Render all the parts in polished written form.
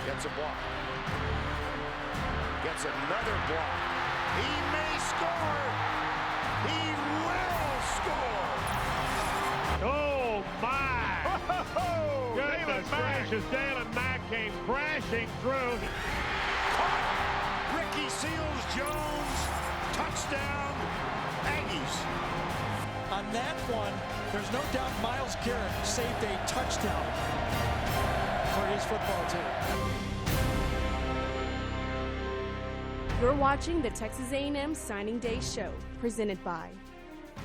Gets a block. Gets another block. He may score. He will score. Oh, my. Oh, Goodness gracious, Daylon Mack came crashing through. Caught. Ricky Seals-Jones. Touchdown, Aggies. On that one, there's no doubt Myles Garrett saved a touchdown for his football team. You're watching the Texas A&M Signing Day Show, presented by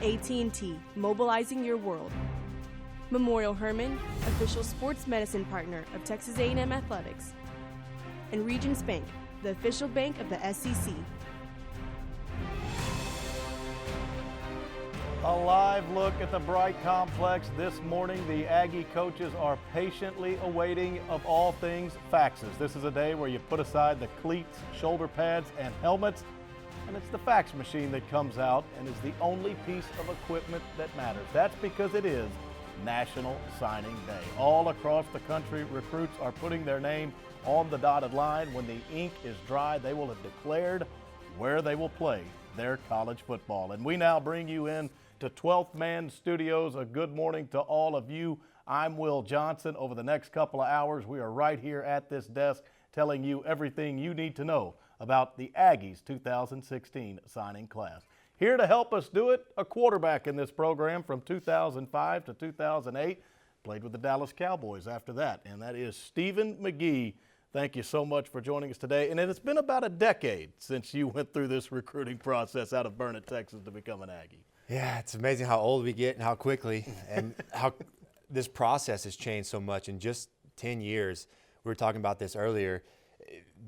AT&T, mobilizing your world. Memorial Hermann, official sports medicine partner of Texas A&M Athletics. And Regions Bank, the official bank of the SEC. A live look at the Bright Complex this morning. The Aggie coaches are patiently awaiting, of all things, faxes. This is a day where you put aside the cleats, shoulder pads, and helmets, and it's the fax machine that comes out and is the only piece of equipment that matters. That's because it is National Signing Day. All across the country, recruits are putting their name on the dotted line. When the ink is dry, they will have declared where they will play their college football. And we now bring you in to 12th Man Studios. A good morning to all of you. I'm Will Johnson. Over the next couple of hours, we are right here at this desk telling you everything you need to know about the Aggies 2016 signing class. Here to help us do it, a quarterback in this program from 2005 to 2008, played with the Dallas Cowboys after that, and that is Stephen McGee. Thank you so much for joining us today. And it's been about a decade since you went through this recruiting process out of Burnet, Texas to become an Aggie. Yeah, it's amazing how old we get and how quickly and how this process has changed so much in just 10 years. We were talking about this earlier.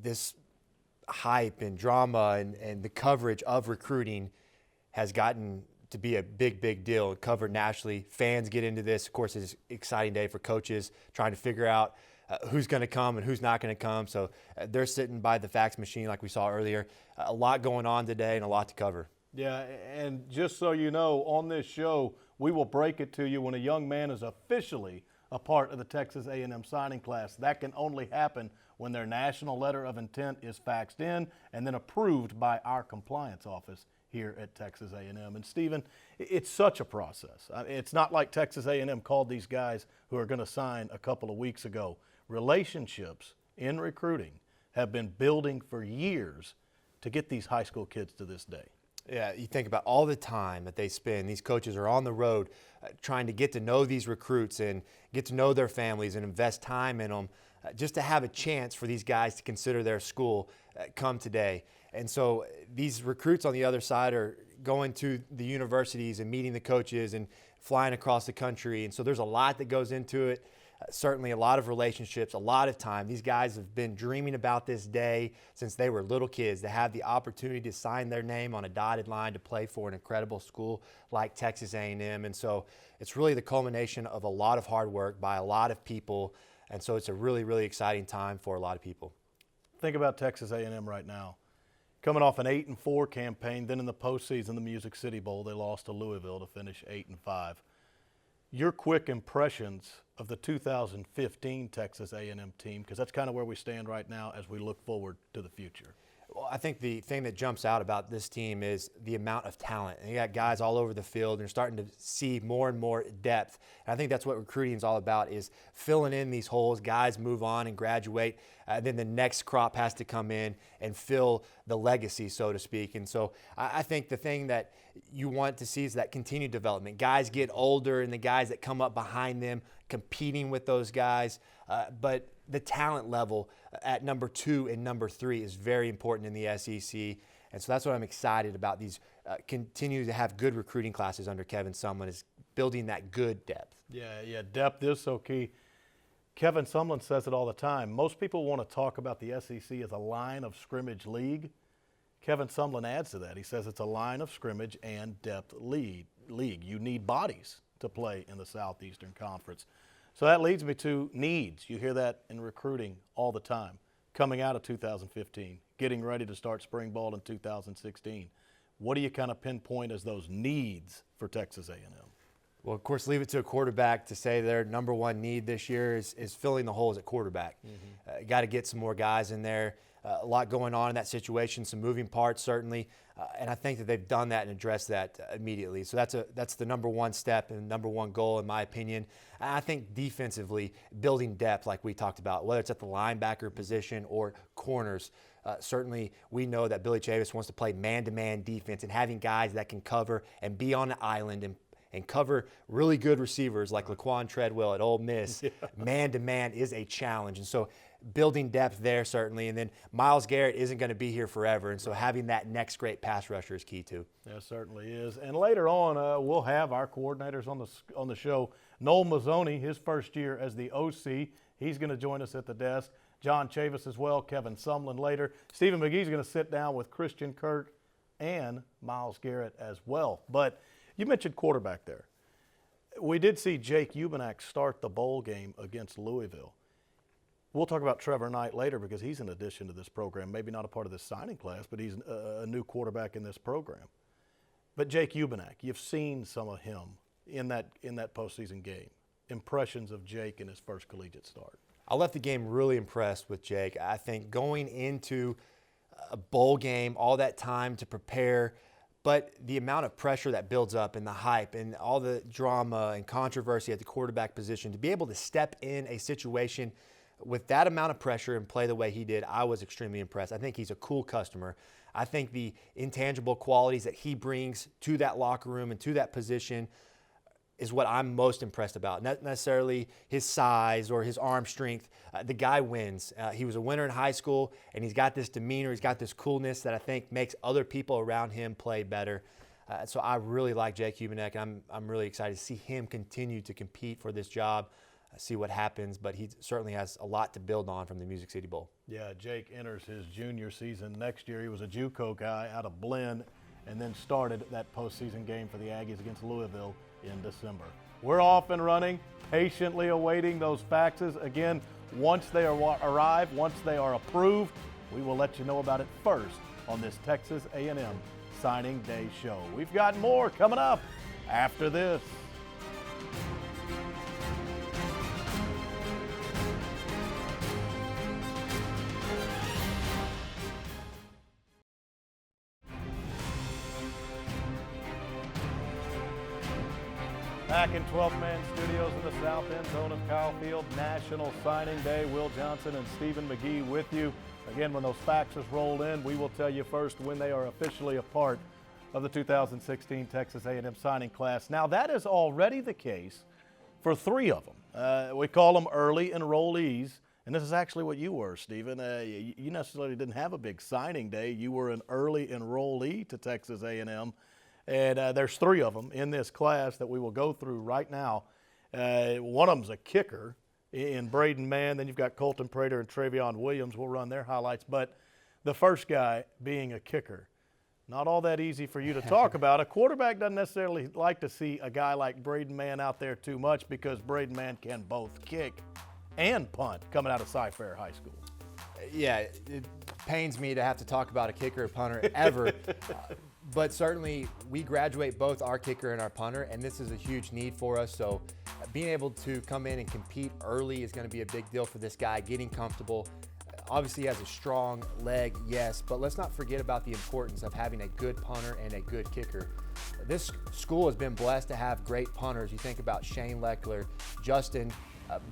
This hype and drama and the coverage of recruiting has gotten to be a big, big deal, covered nationally. Fans get into this. Of course, it's an exciting day for coaches trying to figure out who's going to come and who's not going to come. So they're sitting by the fax machine like we saw earlier. A lot going on today and a lot to cover. Yeah, and just so you know, on this show, we will break it to you when a young man is officially a part of the Texas A&M signing class. That can only happen when their national letter of intent is faxed in and then approved by our compliance office here at Texas A&M. And Stephen, it's such a process. It's not like Texas A&M called these guys who are going to sign a couple of weeks ago. Relationships in recruiting have been building for years to get these high school kids to this day. Yeah, you think about all the time that they spend. These coaches are on the road trying to get to know these recruits and get to know their families and invest time in them just to have a chance for these guys to consider their school come today. And so these recruits on the other side are going to the universities and meeting the coaches and flying across the country. And so there's a lot that goes into it. Certainly a lot of relationships, a lot of time. These guys have been dreaming about this day since they were little kids, to have the opportunity to sign their name on a dotted line to play for an incredible school like Texas A&M. And so it's really the culmination of a lot of hard work by a lot of people. And so it's a really, really exciting time for a lot of people. Think about Texas A&M right now. Coming off an 8-4 campaign, then in the postseason, the Music City Bowl, they lost to Louisville to finish 8-5. Your quick impressions of the 2015 Texas A&M team, because that's kind of where we stand right now as we look forward to the future. Well, I think the thing that jumps out about this team is the amount of talent. And you got guys all over the field, and you're starting to see more and more depth. And I think that's what recruiting is all about, is filling in these holes. Guys move on and graduate. Then the next crop has to come in and fill the legacy, so to speak. And so I think the thing that you want to see is that continued development. Guys get older, and the guys that come up behind them competing with those guys. But the talent level at number 2 and number 3 is very important in the SEC. And so that's what I'm excited about. These continue to have good recruiting classes under Kevin Sumlin, is building that good depth. Yeah, depth is so key. Kevin Sumlin says it all the time. Most people want to talk about the SEC as a line of scrimmage league. Kevin Sumlin adds to that. He says it's a line of scrimmage and depth league. You need bodies to play in the Southeastern Conference. So that leads me to needs. You hear that in recruiting all the time. Coming out of 2015, getting ready to start spring ball in 2016. What do you kind of pinpoint as those needs for Texas A&M? Well, of course, leave it to a quarterback to say their number one need this year is filling the holes at quarterback. Got to get some more guys in there. A lot going on in that situation, some moving parts certainly, and I think that they've done that and addressed that immediately. So that's the number one step and number one goal in my opinion. And I think defensively, building depth like we talked about, whether it's at the linebacker position or corners. Certainly, we know that Billy Chavis wants to play man-to-man defense, and having guys that can cover and be on the island and cover really good receivers like Laquan Treadwell at Ole Miss, man-to-man is a challenge. And so building depth there certainly. And then Myles Garrett isn't going to be here forever. And so having that next great pass rusher is key too. Yeah, certainly is. And later on, we'll have our coordinators on the show. Noel Mazzoni, his first year as the OC, he's going to join us at the desk. John Chavis as well, Kevin Sumlin later. Stephen McGee's going to sit down with Christian Kirk and Myles Garrett as well. But you mentioned quarterback there. We did see Jake Ubenak start the bowl game against Louisville. We'll talk about Trevor Knight later because he's an addition to this program. Maybe not a part of this signing class, but he's a new quarterback in this program. But Jake Ubenak, you've seen some of him in that postseason game. Impressions of Jake in his first collegiate start. I left the game really impressed with Jake. I think going into a bowl game, all that time to prepare, but the amount of pressure that builds up and the hype and all the drama and controversy at the quarterback position, to be able to step in a situation with that amount of pressure and play the way he did, I was extremely impressed. I think he's a cool customer. I think the intangible qualities that he brings to that locker room and to that position is what I'm most impressed about. Not necessarily his size or his arm strength. The guy wins. He was a winner in high school, and he's got this demeanor, he's got this coolness that I think makes other people around him play better. So I really like Jake Ubenak. I'm really excited to see him continue to compete for this job, see what happens, but he certainly has a lot to build on from the Music City Bowl. Yeah, Jake enters his junior season next year. He was a JUCO guy out of Blinn and then started that postseason game for the Aggies against Louisville in December. We're off and running, patiently awaiting those faxes. Again, once they arrive, once they are approved, we will let you know about it first on this Texas A&M Signing Day show. We've got more coming up after this. Back in 12-man studios in the south end zone of Kyle Field, National Signing Day. Will Johnson and Stephen McGee with you. Again, when those faxes roll in, we will tell you first when they are officially a part of the 2016 Texas A&M signing class. Now, that is already the case for 3 of them. We call them early enrollees, and this is actually what you were, Stephen. You necessarily didn't have a big signing day. You were an early enrollee to Texas A&M. And there's 3 of them in this class that we will go through right now. One of them's a kicker in Braden Mann. Then you've got Colton Prater and Travion Williams. We'll run their highlights. But the first guy being a kicker, not all that easy for you to talk about. A quarterback doesn't necessarily like to see a guy like Braden Mann out there too much because Braden Mann can both kick and punt coming out of Cy-Fair High School. Yeah, it pains me to have to talk about a kicker or punter ever. But certainly we graduate both our kicker and our punter, and this is a huge need for us. So being able to come in and compete early is going to be a big deal for this guy, getting comfortable. Obviously he has a strong leg, yes, but let's not forget about the importance of having a good punter and a good kicker. This school has been blessed to have great punters. You think about Shane Leckler, Justin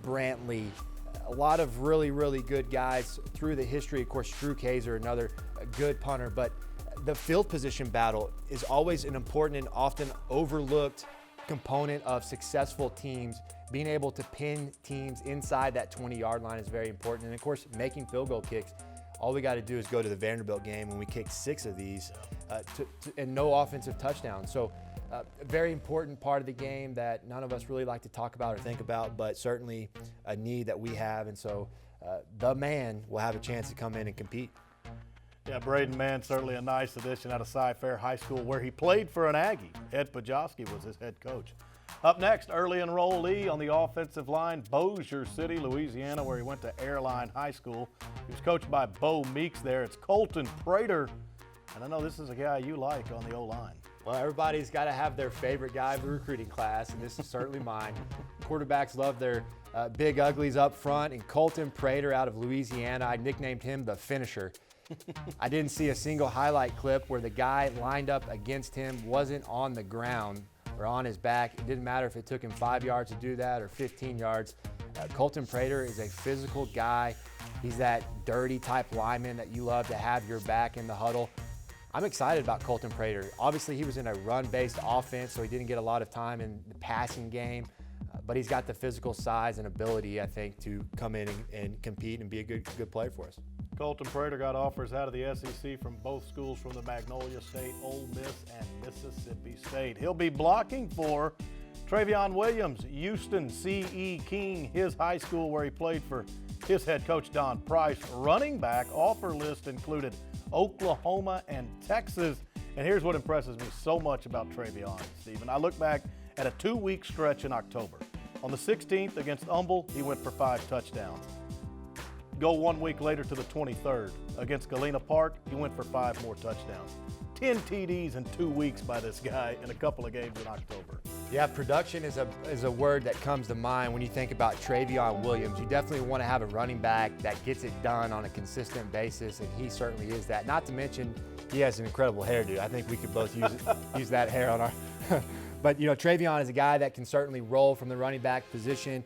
Brantley, a lot of really, really good guys through the history. Of course, Drew Kaiser, another good punter, but the field position battle is always an important and often overlooked component of successful teams. Being able to pin teams inside that 20-yard line is very important. And of course, making field goal kicks. All we got to do is go to the Vanderbilt game when we kicked 6 of these and no offensive touchdowns. So a very important part of the game that none of us really like to talk about or think about, but certainly a need that we have. And so the man will have a chance to come in and compete. Yeah, Braden Mann, certainly a nice addition out of Cy-Fair High School where he played for an Aggie. Ed Pajowski was his head coach. Up next, early enrollee on the offensive line, Bossier City, Louisiana, where he went to Airline High School. He was coached by Bo Meeks there. It's Colton Prater, and I know this is a guy you like on the O-line. Well, everybody's got to have their favorite guy of the recruiting class, and this is certainly mine. Quarterbacks love their big uglies up front, and Colton Prater out of Louisiana, I nicknamed him the finisher. I didn't see a single highlight clip where the guy lined up against him wasn't on the ground or on his back. It didn't matter if it took him 5 yards to do that or 15 yards. Colton Prater is a physical guy. He's that dirty type lineman that you love to have your back in the huddle. I'm excited about Colton Prater. Obviously, he was in a run-based offense, so he didn't get a lot of time in the passing game, but he's got the physical size and ability, I think, to come in and compete and be a good player for us. Colton Prater got offers out of the SEC from both schools from the Magnolia State, Ole Miss, and Mississippi State. He'll be blocking for Travion Williams, Houston C.E. King, his high school where he played for his head coach Don Price. Running back offer list included Oklahoma and Texas. And here's what impresses me so much about Travion, Stephen. I look back at a 2-week stretch in October. On the 16th against Humble, he went for 5 touchdowns. Go 1 week later to the 23rd. Against Galena Park, he went for 5 more touchdowns. 10 TDs in 2 weeks by this guy in a couple of games in October. Yeah, production is a word that comes to mind when you think about Travion Williams. You definitely want to have a running back that gets it done on a consistent basis, and he certainly is that. Not to mention, he has an incredible hairdo. I think we could both use that hair on our But, you know, Travion is a guy that can certainly roll from the running back position.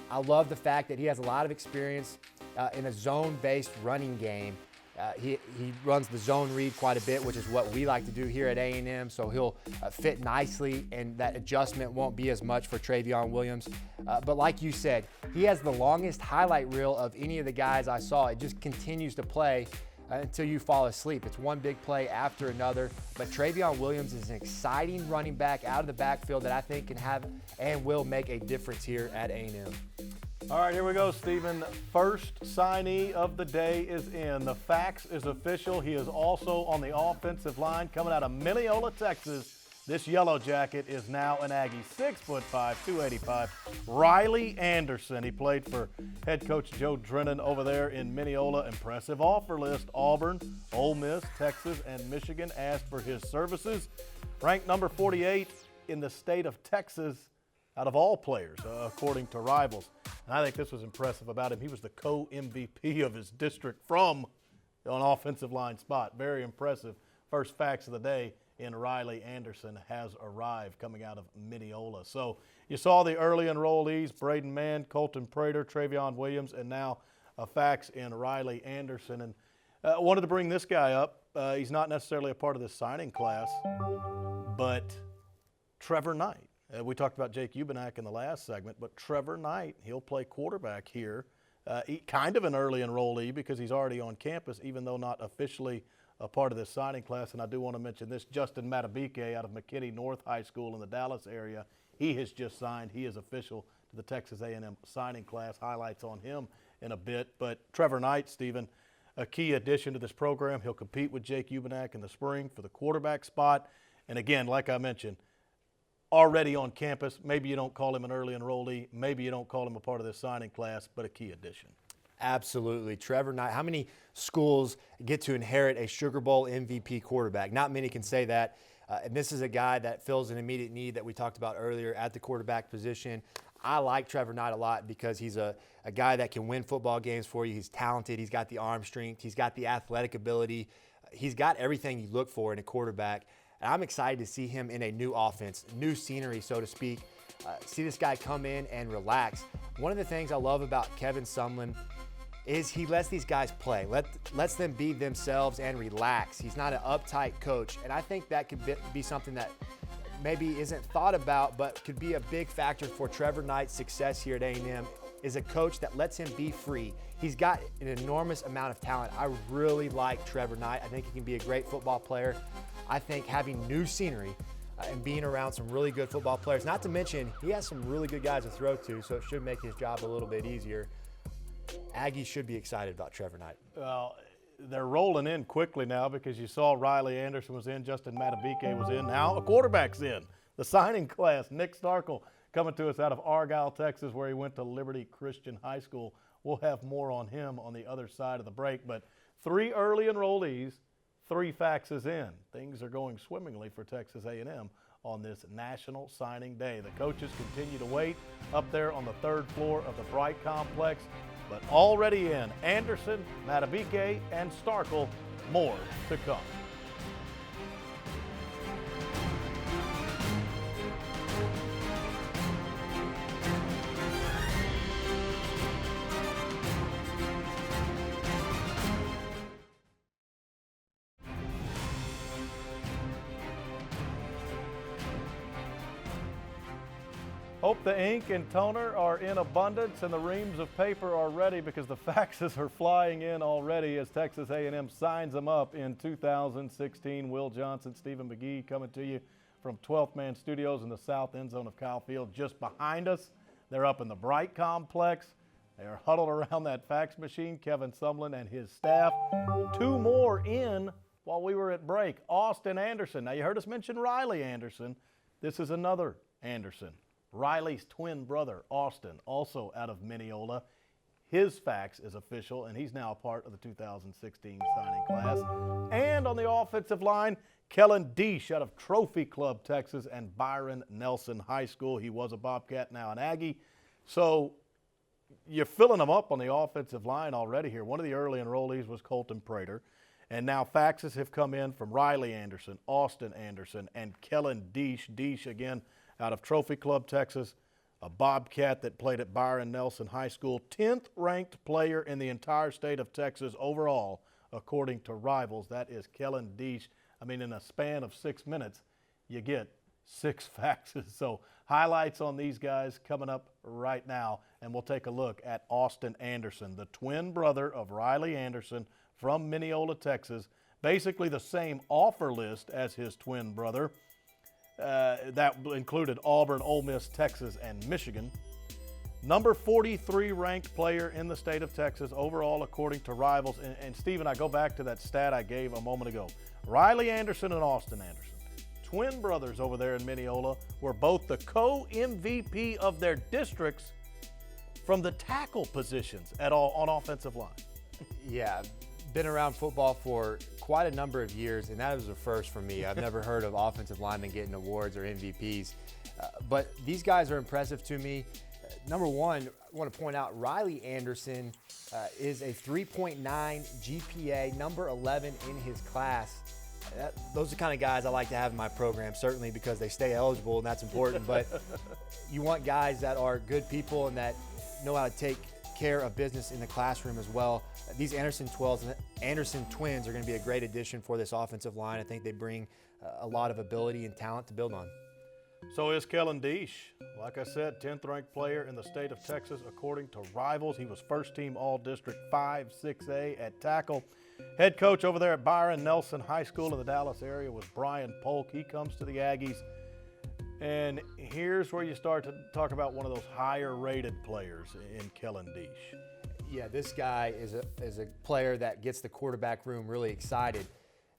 I love the fact that he has a lot of experience in a zone-based running game. He runs the zone read quite a bit, which is what we like to do here at A&M, so he'll fit nicely, and that adjustment won't be as much for Travion Williams. But like you said, he has the longest highlight reel of any of the guys I saw. It just continues to play until you fall asleep. It's one big play after another. But Travion Williams is an exciting running back out of the backfield that I think can have and will make a difference here at A&M. All right, here we go, Stephen. First signee of the day is in. The fax is official. He is also on the offensive line coming out of Mineola, Texas. This yellow jacket is now an Aggie, 6'5", 285. Riley Anderson. He played for head coach Joe Drennan over there in Mineola. Impressive offer list. Auburn, Ole Miss, Texas, and Michigan asked for his services. Ranked number 48 in the state of Texas out of all players, according to Rivals. And I think this was impressive about him. He was the co-MVP of his district from an offensive line spot. Very impressive. First fax of the day in Riley Anderson has arrived coming out of Mineola. So you saw the early enrollees, Braden Mann, Colton Prater, Travion Williams, and now a fax in Riley Anderson. And I wanted to bring this guy up. He's not necessarily a part of this signing class, but Trevor Knight. We talked about Jake Ubenak in the last segment, but Trevor Knight, he'll play quarterback here. Kind of an early enrollee because he's already on campus, even though not officially a part of this signing class. And I do want to mention this, Justin Matabike out of McKinney North High School in the Dallas area. He has just signed. He is official to the Texas A&M signing class. Highlights on him in a bit. But Trevor Knight, Stephen, a key addition to this program. He'll compete with Jake Ubenak in the spring for the quarterback spot. And again, like I mentioned, already on campus. Maybe you don't call him an early enrollee. Maybe you don't call him a part of this signing class, but a key addition. Absolutely. Trevor Knight, how many schools get to inherit a Sugar Bowl MVP quarterback? Not many can say that. And this is a guy that fills an immediate need that we talked about earlier at the quarterback position. I like Trevor Knight a lot because he's a guy that can win football games for you. He's talented. He's got the arm strength. He's got the athletic ability. He's got everything you look for in a quarterback. And I'm excited to see him in a new offense, new scenery, so to speak. See this guy come in and relax. One of the things I love about Kevin Sumlin is he lets these guys play, lets them be themselves and relax. He's not an uptight coach, and I think that could be something that maybe isn't thought about, but could be a big factor for Trevor Knight's success here at A&M, is a coach that lets him be free. He's got an enormous amount of talent. I really like Trevor Knight. I think he can be a great football player. I think having new scenery and being around some really good football players, not to mention he has some really good guys to throw to, so it should make his job a little bit easier. Aggies should be excited about Trevor Knight. Well, they're rolling in quickly now because you saw Riley Anderson was in, Justin Matabike was in. Now a quarterback's in. The signing class, Nick Starkel, coming to us out of Argyle, Texas, where he went to Liberty Christian High School. We'll have more on him on the other side of the break. But 3 early enrollees, 3 faxes in. Things are going swimmingly for Texas A&M on this National Signing Day. The coaches continue to wait up there on the 3rd floor of the Bright Complex, but already in Anderson, Matabike, and Starkel. More to come. Hope the ink and toner are in abundance and the reams of paper are ready, because the faxes are flying in already as Texas A&M signs them up in 2016. Will Johnson, Stephen McGee coming to you from 12th Man Studios in the south end zone of Kyle Field. Just behind us, they're up in the Bright Complex. They are huddled around that fax machine, Kevin Sumlin and his staff. 2 more in while we were at break. Austin Anderson. Now, you heard us mention Riley Anderson. This is another Anderson. Riley's twin brother, Austin, also out of Mineola. His fax is official, and he's now a part of the 2016 signing class. And on the offensive line, Kellen Deesh out of Trophy Club, Texas, and Byron Nelson High School. He was a Bobcat, now an Aggie. So you're filling them up on the offensive line already here. One of the early enrollees was Colton Prater. And now faxes have come in from Riley Anderson, Austin Anderson, and Kellen Deesh. Deesh, again, out of Trophy Club, Texas, a Bobcat that played at Byron Nelson High School. 10th ranked player in the entire state of Texas overall, according to Rivals. That is Kellen Deesh. I mean, in a span of 6 minutes, you get 6 faxes. So highlights on these guys coming up right now, and we'll take a look at Austin Anderson, the twin brother of Riley Anderson from Mineola, Texas. Basically the same offer list as his twin brother. That included Auburn, Ole Miss, Texas, and Michigan. Number 43 ranked player in the state of Texas overall, according to Rivals. And Stephen, I go back to that stat I gave a moment ago. Riley Anderson and Austin Anderson, twin brothers over there in Mineola, were both the co-MVP of their districts from the tackle positions on offensive line. Yeah, been around football for quite a number of years, and that was a first for me. I've never heard of offensive linemen getting awards or MVPs, but these guys are impressive to me. Number one, I want to point out Riley Anderson is a 3.9 GPA, number 11 in his class. Those are the kind of guys I like to have in my program, certainly because they stay eligible, and that's important. But you want guys that are good people and that know how to take care of business in the classroom as well. These Anderson twins are going to be a great addition for this offensive line. I think they bring a lot of ability and talent to build on. So is Kellen Deesh. Like I said, 10th ranked player in the state of Texas according to Rivals. He was first team All-District 5-6A at tackle. Head coach over there at Byron Nelson High School in the Dallas area was Brian Polk. He comes to the Aggies. And here's where you start to talk about one of those higher rated players in Kellen Deesh. Yeah, this guy is a player that gets the quarterback room really excited.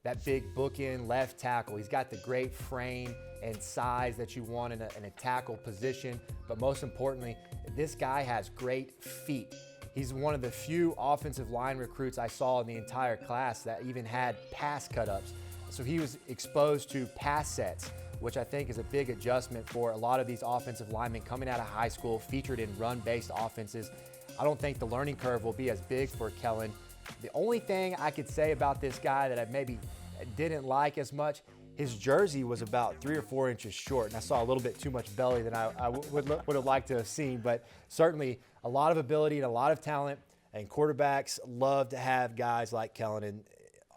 That big bookend left tackle. He's got the great frame and size that you want in a tackle position. But most importantly, this guy has great feet. He's one of the few offensive line recruits I saw in the entire class that even had pass cut-ups. So he was exposed to pass sets, which I think is a big adjustment for a lot of these offensive linemen coming out of high school, featured in run-based offenses. I don't think the learning curve will be as big for Kellen. The only thing I could say about this guy that I maybe didn't like as much, his jersey was about 3 or 4 inches short, and I saw a little bit too much belly than I would have liked to have seen. But certainly a lot of ability and a lot of talent, and quarterbacks love to have guys like Kellen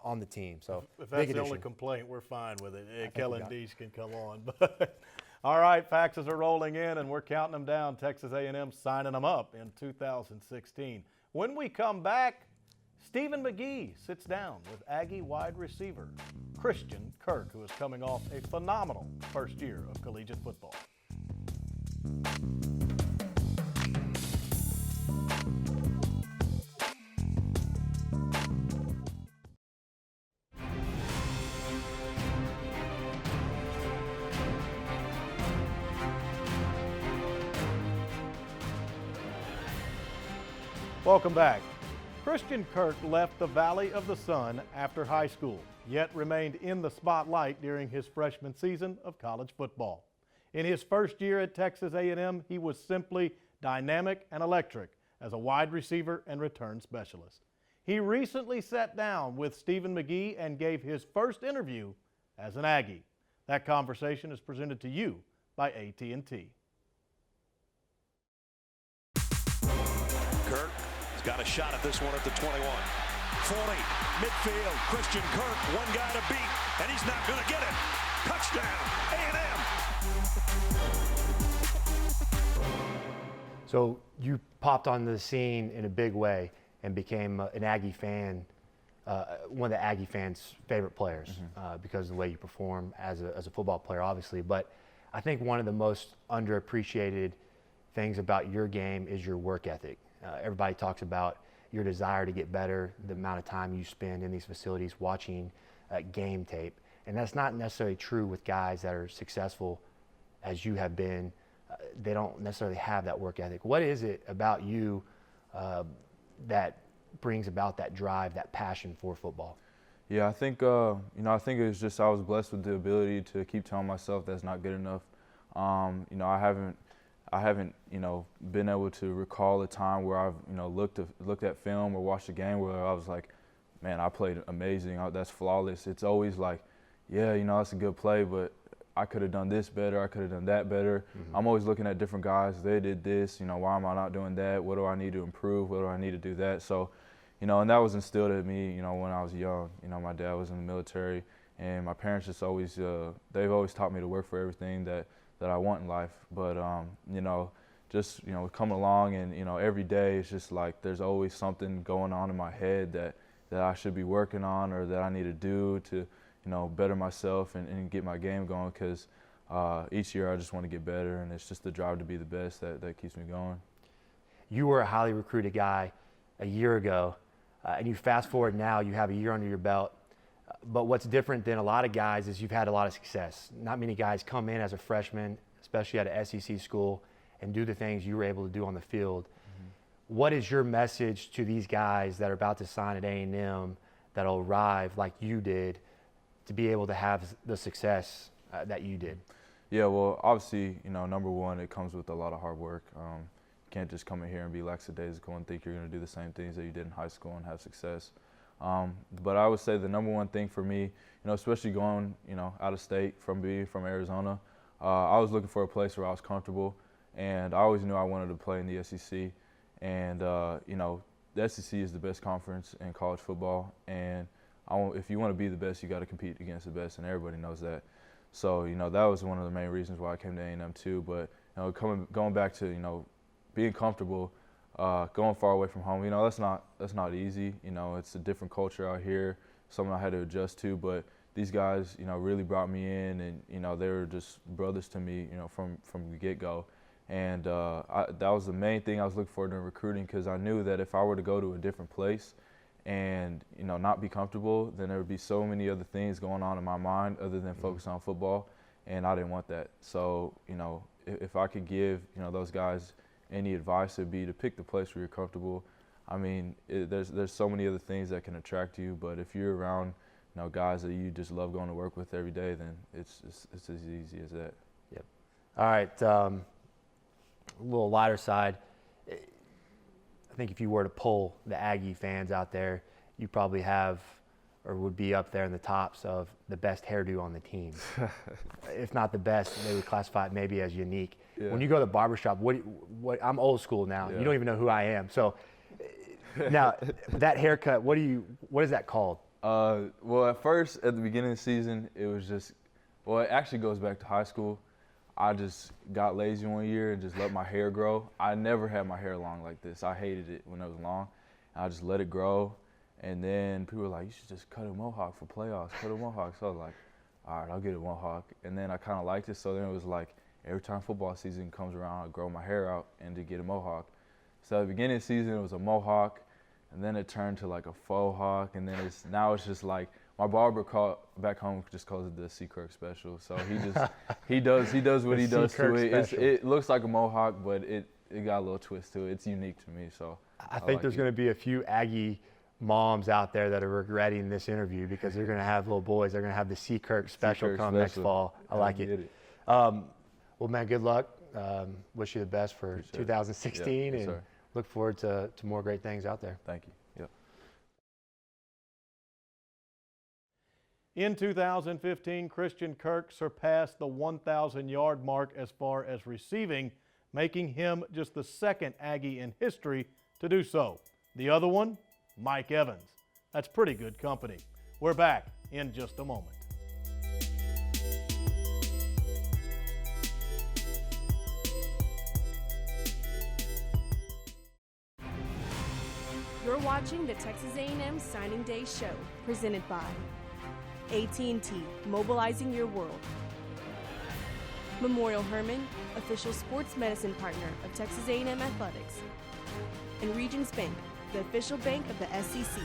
on the team. So if that's the only complaint, we're fine with it. Kellen Deesh can come on. But all right, faxes are rolling in, and we're counting them down. Texas A&M signing them up in 2016. When we come back, Stephen McGee sits down with Aggie wide receiver Christian Kirk, who is coming off a phenomenal first year of collegiate football. Welcome back. Christian Kirk left the Valley of the Sun after high school. yet remained in the spotlight during his freshman season of college football. In his first year at Texas A&M, he was simply dynamic and electric as a wide receiver and return specialist. He recently sat down with Stephen McGee and gave his first interview as an Aggie. That conversation is presented to you by AT&T. Kirk has got a shot at this one at the 21. 40, midfield, Christian Kirk, one guy to beat, and he's not going to get it. Touchdown, A&M. So you popped onto the scene in a big way and became an Aggie fan, one of the Aggie fans' favorite players because of the way you perform as a football player, obviously. But I think one of the most underappreciated things about your game is your work ethic. Everybody talks about your desire to get better, the amount of time you spend in these facilities watching game tape. And that's not necessarily true with guys that are successful as you have been. They don't necessarily have that work ethic. What is it about you that brings about that drive, that passion for football? Yeah, I think I think it was just I was blessed with the ability to keep telling myself that's not good enough. I haven't been able to recall a time where I've looked at film or watched a game where I was like, man, I played amazing. That's flawless. It's always like, yeah, that's a good play, but I could have done this better. I could have done that better. I'm always looking at different guys. They did this. Why am I not doing that? What do I need to improve? What do I need to do that? So, and that was instilled in me, when I was young. My dad was in the military, and my parents just always, they've always taught me to work for everything that I want in life. But, just, coming along and, every day it's just like there's always something going on in my head that I should be working on or that I need to do to, better myself and get my game going, because each year I just want to get better, and it's just the drive to be the best that keeps me going. You were a highly recruited guy a year ago, and you fast forward now, you have a year under your belt. But what's different than a lot of guys is you've had a lot of success. Not many guys come in as a freshman, especially at an SEC school, and do the things you were able to do on the field. What is your message to these guys that are about to sign at A&M that'll arrive like you did to be able to have the success that you did? Yeah, well, obviously, number one, it comes with a lot of hard work. You can't just come in here and be lackadaisical and think you're going to do the same things that you did in high school and have success. But I would say the number one thing for me, especially going, out of state from being from Arizona, I was looking for a place where I was comfortable, and I always knew I wanted to play in the SEC. And, the SEC is the best conference in college football, and if you want to be the best, you got to compete against the best, and everybody knows that. So, that was one of the main reasons why I came to A&M too. But, going back to, being comfortable, going far away from home, that's not easy. It's a different culture out here, something I had to adjust to. But these guys, really brought me in, and they were just brothers to me, from the get-go. And that was the main thing I was looking for during recruiting, because I knew that if I were to go to a different place and not be comfortable, then there would be so many other things going on in my mind other than focus on football, and I didn't want that. So if I could give those guys any advice, it'd be to pick the place where you're comfortable. I mean, there's so many other things that can attract you, but if you're around guys that you just love going to work with every day, then it's as easy as that. Yep. All right. A little lighter side. I think if you were to poll the Aggie fans out there, you probably have or would be up there in the tops of the best hairdo on the team. If not the best, they would classify it maybe as unique. Yeah. When you go to the barbershop, what I'm old school now. Yeah. You don't even know who I am. So now that haircut, what is that called? Well, at first, at the beginning of the season, it was just, it actually goes back to high school. I just got lazy one year and just let my hair grow. I never had my hair long like this. I hated it when it was long. I just let it grow. And then people were like, you should just cut a mohawk for playoffs, cut a mohawk. So I was like, all right, I'll get a mohawk. And then I kind of liked it. So then it was like every time football season comes around, I grow my hair out and to get a mohawk. So at the beginning of the season, it was a mohawk. And then it turned to like a faux hawk. And then now it's just like, my barber back home just calls it the C. Kirk special. So he does what he does to it. It looks like a mohawk, but it got a little twist to it. It's unique to me. So I think there's going to be a few Aggie moms out there that are regretting this interview because they're going to have little boys. They're going to have the Seakirk special come next fall. I like it. Well, man, good luck. Wish you the best for Appreciate 2016 and look forward to more great things out there. Thank you. Yep. In 2015, Christian Kirk surpassed the 1,000-yard mark as far as receiving, making him just the second Aggie in history to do so. The other one, Mike Evans. That's pretty good company. We're back in just a moment. You're watching the Texas A&M Signing Day Show, presented by AT&T, mobilizing your world. Memorial Hermann, official sports medicine partner of Texas A&M Athletics. And Regions Bank, the official bank of the SEC.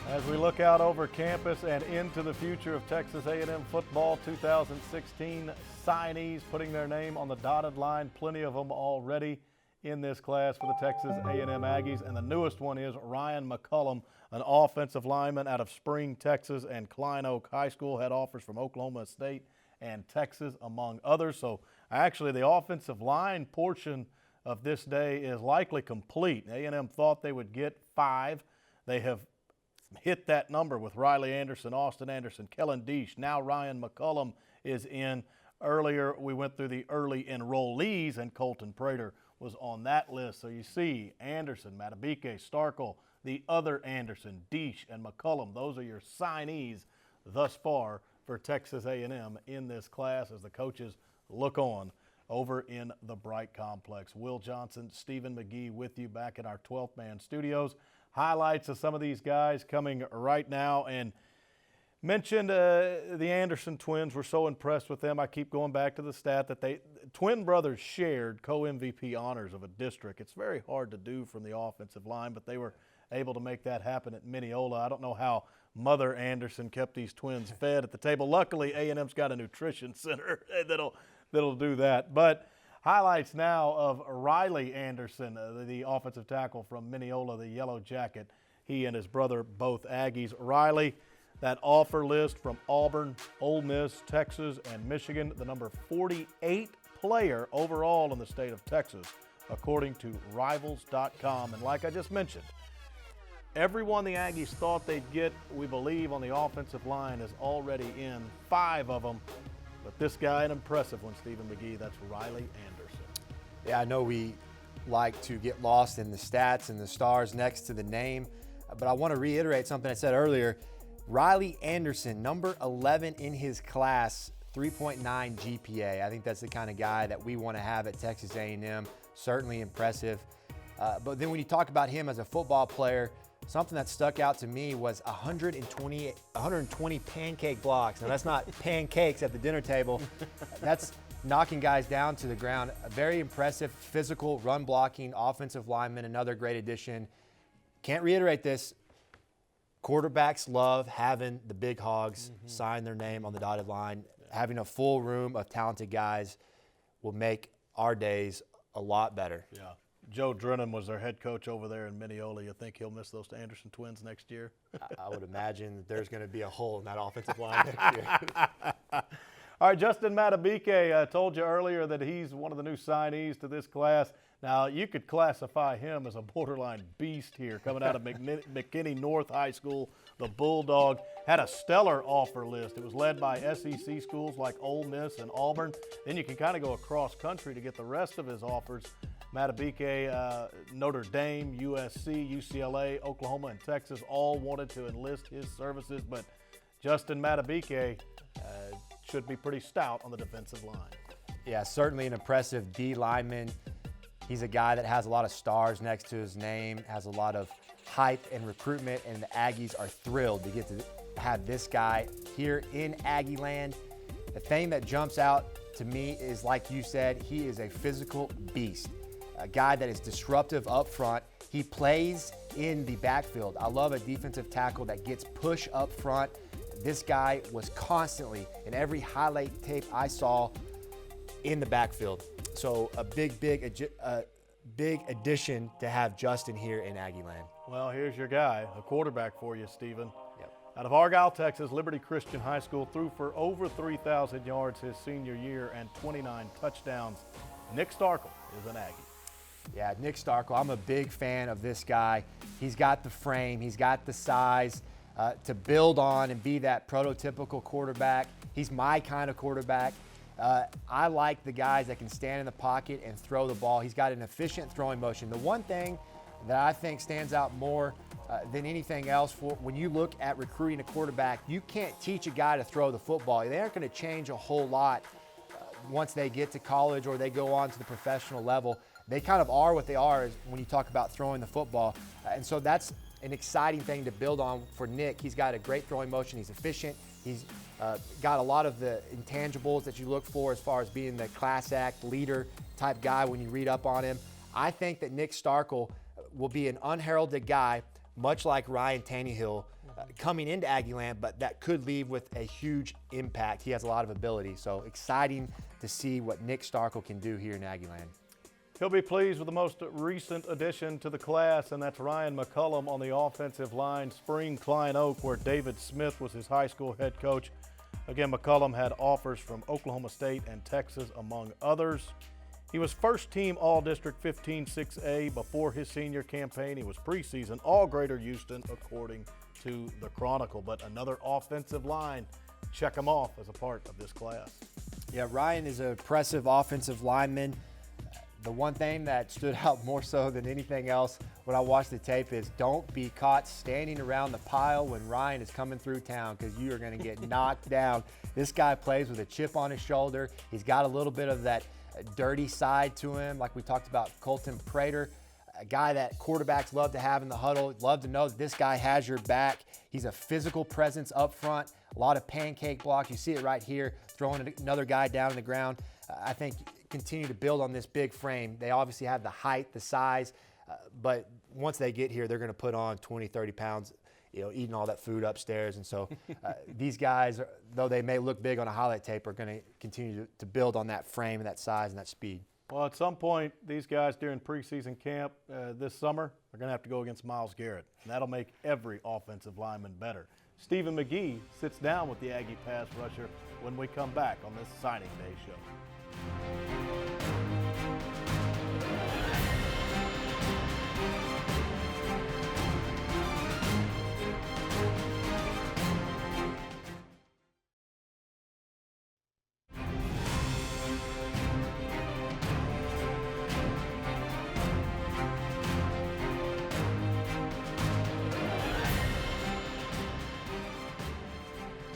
As we look out over campus and into the future of Texas A&M football, 2016 signees putting their name on the dotted line, plenty of them already in this class for the Texas A&M Aggies, and the newest one is Ryan McCullum, an offensive lineman out of Spring, Texas, and Klein Oak High School. Had offers from Oklahoma State and Texas, among others. So actually the offensive line portion of this day is likely complete. A&M thought they would get 5. They have hit that number with Riley Anderson, Austin Anderson, Kellen Deesh. Now Ryan McCullum is in. Earlier we went through the early enrollees, and Colton Prater was on that list. So you see Anderson, Matabike, Starkle, the other Anderson, Deesh, and McCullum. Those are your signees thus far for Texas A&M in this class as the coaches look on over in the Bright Complex. Will Johnson, Stephen McGee with you back in our 12th man studios. Highlights of some of these guys coming right now, and mentioned the Anderson twins. Were so impressed with them. I keep going back to the stat that twin brothers shared co-MVP honors of a district. It's very hard to do from the offensive line, but they were able to make that happen at Mineola. I don't know how Mother Anderson kept these twins fed at the table. Luckily, A&M's got a nutrition center that'll do that. But highlights now of Riley Anderson, the offensive tackle from Mineola, the Yellow Jacket. He and his brother, both Aggies. Riley, that offer list from Auburn, Ole Miss, Texas, and Michigan, the number 48 player overall in the state of Texas, according to Rivals.com. And like I just mentioned, everyone the Aggies thought they'd get, we believe, on the offensive line is already in. 5 of them. But this guy, an impressive one, Stephen McGee, that's Riley Anderson. Yeah, I know we like to get lost in the stats and the stars next to the name, but I want to reiterate something I said earlier. Riley Anderson, number 11 in his class, 3.9 GPA. I think that's the kind of guy that we want to have at Texas A&M. Certainly impressive. But then when you talk about him as a football player, something that stuck out to me was 120 pancake blocks. Now, that's not pancakes at the dinner table. That's knocking guys down to the ground. A very impressive physical run blocking offensive lineman, another great addition. Can't reiterate this. Quarterbacks love having the big hogs sign their name on the dotted line. Having a full room of talented guys will make our days a lot better. Yeah. Joe Drennan was their head coach over there in Mineola. You think he'll miss those Anderson twins next year? I would imagine that there's going to be a hole in that offensive line next year. All right, Justin Matabike, I told you earlier that he's one of the new signees to this class. Now, you could classify him as a borderline beast here, coming out of McKinney North High School. The Bulldog had a stellar offer list. It was led by SEC schools like Ole Miss and Auburn. Then you can kind of go across country to get the rest of his offers. Matabike, Notre Dame, USC, UCLA, Oklahoma, and Texas all wanted to enlist his services, but Justin Matabike should be pretty stout on the defensive line. Yeah, certainly an impressive D lineman. He's a guy that has a lot of stars next to his name, has a lot of hype and recruitment, and the Aggies are thrilled to get to have this guy here in Aggie land. The thing that jumps out to me is, like you said, he is a physical beast, a guy that is disruptive up front. He plays in the backfield. I love a defensive tackle that gets push up front. This guy was constantly, in every highlight tape I saw, in the backfield. So a big big addition to have Justin here in Aggieland. Well, here's your guy, a quarterback for you, Stephen. Yep. Out of Argyle, Texas, Liberty Christian High School, threw for over 3,000 yards his senior year and 29 touchdowns. Nick Starkel is an Aggie. Yeah, Nick Starkel, I'm a big fan of this guy. He's got the frame, he's got the size to build on and be that prototypical quarterback. He's my kind of quarterback. I like the guys that can stand in the pocket and throw the ball. He's got an efficient throwing motion. The one thing that I think stands out more than anything else when you look at recruiting a quarterback, you can't teach a guy to throw the football. They aren't going to change a whole lot once they get to college or they go on to the professional level. They kind of are what they are when you talk about throwing the football. And so that's an exciting thing to build on for Nick. He's got a great throwing motion. He's efficient. He's got a lot of the intangibles that you look for as far as being the class act leader type guy when you read up on him. I think that Nick Starkel will be an unheralded guy, much like Ryan Tannehill, coming into Aggieland, but that could leave with a huge impact. He has a lot of ability. So exciting to see what Nick Starkel can do here in Aggieland. He'll be pleased with the most recent addition to the class, and that's Ryan McCullum on the offensive line, Spring Klein Oak, where David Smith was his high school head coach. Again, McCullum had offers from Oklahoma State and Texas, among others. He was first team All-District 15-6A before his senior campaign. He was preseason All-Greater Houston, according to the Chronicle. But another offensive line, check him off as a part of this class. Yeah, Ryan is an impressive offensive lineman. The one thing that stood out more so than anything else when I watched the tape is don't be caught standing around the pile when Ryan is coming through town, because you are going to get knocked down. This guy plays with a chip on his shoulder. He's got a little bit of that dirty side to him, like we talked about Colton Prater, a guy that quarterbacks love to have in the huddle, love to know that this guy has your back. He's a physical presence up front, a lot of pancake blocks. You see it right here, throwing another guy down on the ground. I think continue to build on this big frame. They obviously have the height, the size, but once they get here, they're going to put on 20, 30 pounds, eating all that food upstairs. And so these guys, though they may look big on a highlight tape, are going to continue to build on that frame and that size and that speed. Well, at some point, these guys during preseason camp this summer are going to have to go against Myles Garrett, and that'll make every offensive lineman better. Stephen McGee sits down with the Aggie pass rusher when we come back on this Signing Day show.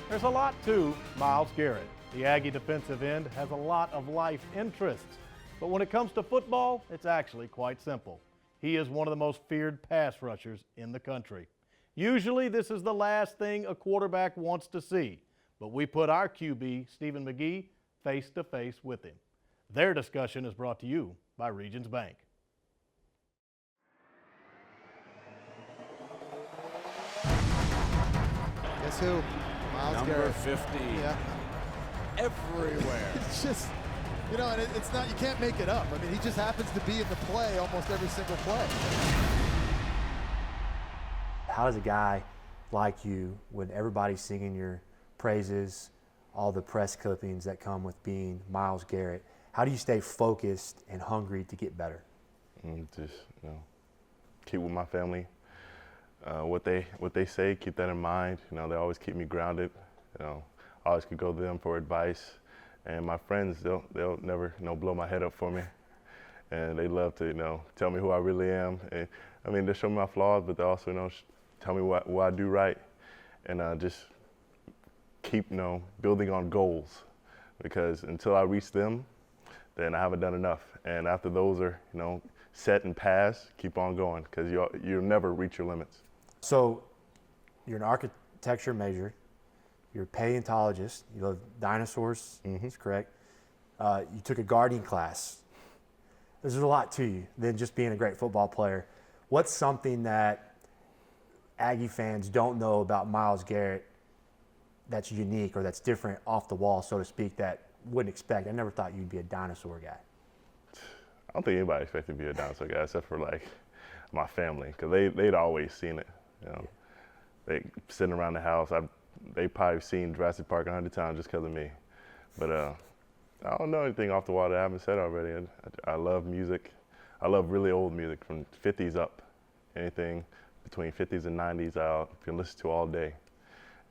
There's a lot to Myles Garrett. The Aggie defensive end has a lot of life interests, but when it comes to football, it's actually quite simple. He is one of the most feared pass rushers in the country. Usually this is the last thing a quarterback wants to see, but we put our QB, Stephen McGee, face to face with him. Their discussion is brought to you by Regions Bank. Guess who? Myles Garrett. 50. Yeah. Everywhere. It's just, and it's not, you can't make it up. I mean, he just happens to be in the play almost every single play. How does a guy like you, when everybody's singing your praises, all the press clippings that come with being Myles Garrett, how do you stay focused and hungry to get better? Just, keep with my family. What they say, keep that in mind. They always keep me grounded. I always could go to them for advice. And my friends, they'll never, blow my head up for me. And they love to, tell me who I really am. And they show me my flaws, but they also, tell me what I do right. And just keep, building on goals. Because until I reach them, then I haven't done enough. And after those are, set and passed, keep on going, because you'll never reach your limits. So you're an architecture major, you're a paleontologist, you love dinosaurs, that's correct. You took a gardening class. There's a lot to you than just being a great football player. What's something that Aggie fans don't know about Myles Garrett that's unique or that's different off the wall, so to speak, that wouldn't expect? I never thought you'd be a dinosaur guy. don't think anybody expected me to be a dinosaur guy except for like my family, because they'd always seen it. You know, they sitting around the house. They probably seen Jurassic Park 100 times just because of me. But I don't know anything off the wall that I haven't said already. I love music. I love really old music from 50s up. Anything between 50s and 90s I can listen to all day.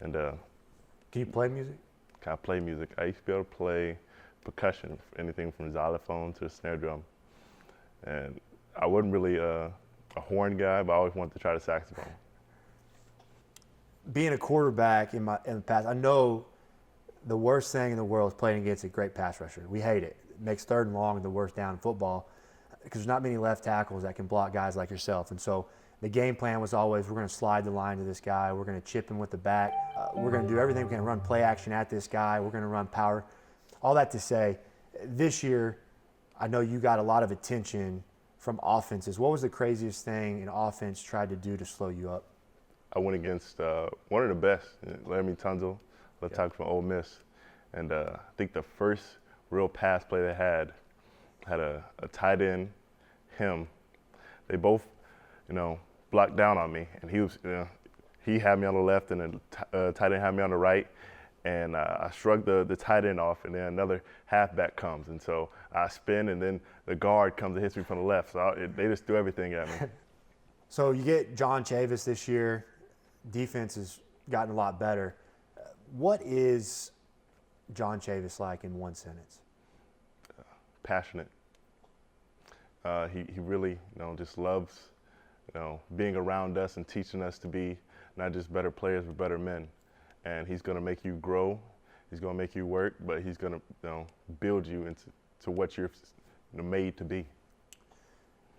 And can you play music? Can I play music? I used to be able to play percussion, anything from xylophone to the snare drum. And I wasn't really a horn guy, but I always wanted to try the saxophone. Being a quarterback in the past, I know the worst thing in the world is playing against a great pass rusher. We hate it. It makes third and long the worst down in football because there's not many left tackles that can block guys like yourself. And so the game plan was always, we're going to slide the line to this guy. We're going to chip him with the back. We're going to do everything we can, run play action at this guy. We're going to run power. All that to say, this year, I know you got a lot of attention from offenses. What was the craziest thing an offense tried to do to slow you up? I went against one of the best, Laremy Tunsil, left tackle from Ole Miss. And I think the first real pass play they had a tight end, him. They both, blocked down on me. And he had me on the left and the tight end had me on the right. And I shrugged the tight end off, and then another halfback comes. And so I spin, and then the guard comes and hits me from the left. So they just threw everything at me. So you get John Chavis this year. Defense has gotten a lot better. What is John Chavis like in one sentence? Passionate. He really, just loves, being around us and teaching us to be not just better players, but better men. And he's going to make you grow. He's going to make you work, but he's going to, build you into what you're made to be.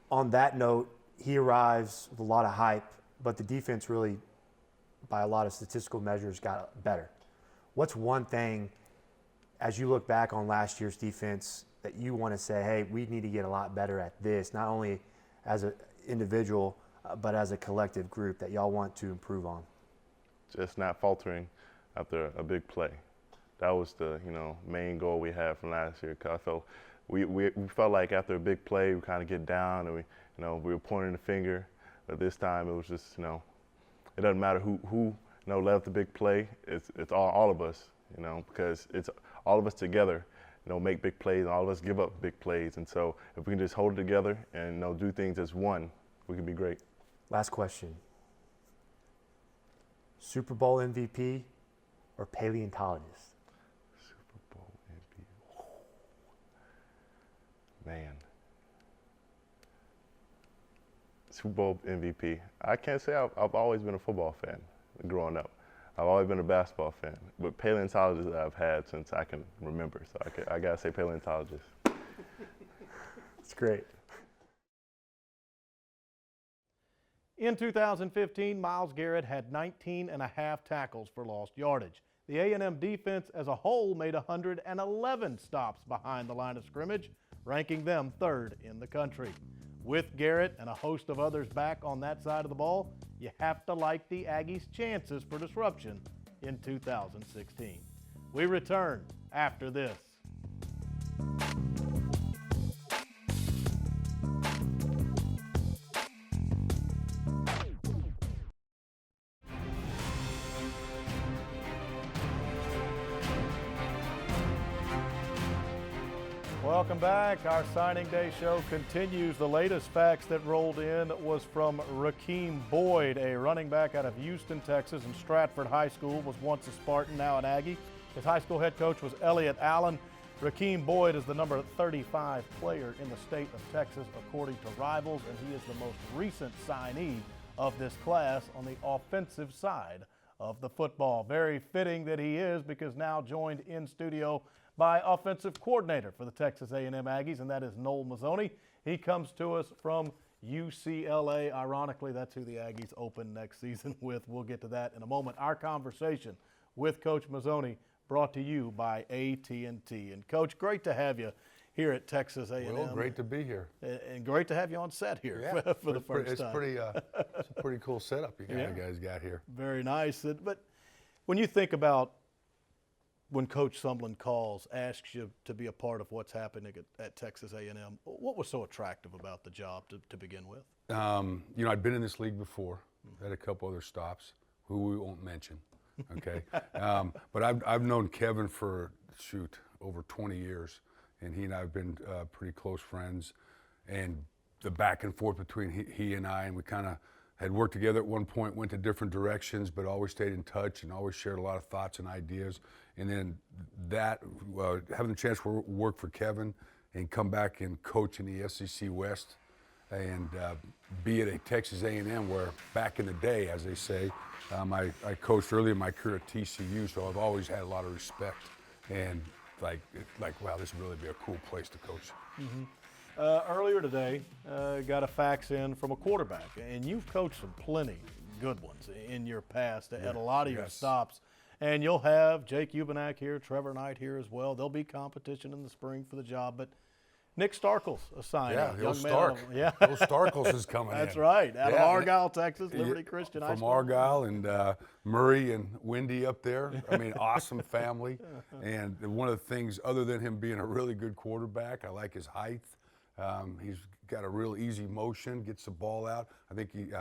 On that note, he arrives with a lot of hype, but the defense really, by a lot of statistical measures, got better. What's one thing, as you look back on last year's defense, that you want to say, hey, we need to get a lot better at this, not only as an individual, but as a collective group that y'all want to improve on? Just not faltering after a big play. That was the, main goal we had from last year. 'Cause I felt we felt like after a big play, we kind of get down and we were pointing the finger. But this time it was just, it doesn't matter who led the big play. It's all of us, because it's all of us together, make big plays, and all of us give up big plays. And so if we can just hold it together and do things as one, we can be great. Last question. Super Bowl MVP or paleontologist? Super Bowl MVP. Man. Super Bowl MVP. I can't say I've always been a football fan growing up. I've always been a basketball fan, but paleontologist I've had since I can remember. So I gotta say paleontologist. That's great. In 2015, Myles Garrett had 19.5 tackles for lost yardage. The A&M defense as a whole made 111 stops behind the line of scrimmage, ranking them third in the country. With Garrett and a host of others back on that side of the ball, you have to like the Aggies' chances for disruption in 2016. We return after this. Welcome back. Our signing day show continues. The latest facts that rolled in was from Rakeem Boyd, a running back out of Houston, Texas, and Stratford High School, was once a Spartan, now an Aggie. His high school head coach was Elliott Allen. Rakeem Boyd is the number 35 player in the state of Texas, according to Rivals, and he is the most recent signee of this class on the offensive side of the football. Very fitting that he is, because now joined in studio by offensive coordinator for the Texas A&M Aggies, and that is Noel Mazzone. He comes to us from UCLA. Ironically, that's who the Aggies open next season with. We'll get to that in a moment. Our conversation with Coach Mazzone brought to you by AT&T. And Coach, great to have you here at Texas A&M. Well, great to be here. And great to have you on set here for the first time. It's a pretty cool setup you guys got here. Very nice. But when you think about when Coach Sumlin calls, asks you to be a part of what's happening at Texas A&M, what was so attractive about the job to begin with? You know, I'd been in this league before, had a couple other stops, who we won't mention, okay? But I've known Kevin for, over 20 years, and he and I have been pretty close friends, and the back and forth between he and I, and we kind of had worked together at one point, went to different directions, but always stayed in touch and always shared a lot of thoughts and ideas. And then having the chance to work for Kevin and come back and coach in the SEC West and be at a Texas A&M where back in the day, as they say, I coached early in my career at TCU, so I've always had a lot of respect and like wow, this would really be a cool place to coach. Mm-hmm. Earlier today, got a fax in from a quarterback, and you've coached some plenty good ones in your past at a lot of your stops. And you'll have Jake Ubenak here, Trevor Knight here as well. There'll be competition in the spring for the job, but Nick Starkel's assigned. Yeah, young Stark. Yeah, Bill Starkles is coming That's in. right, out of Argyle, Texas, Liberty Christian High From School. Argyle and Murray and Wendy up there. I mean, awesome family. And one of the things, other than him being a really good quarterback, I like his height. He's got a real easy motion, gets the ball out. I think he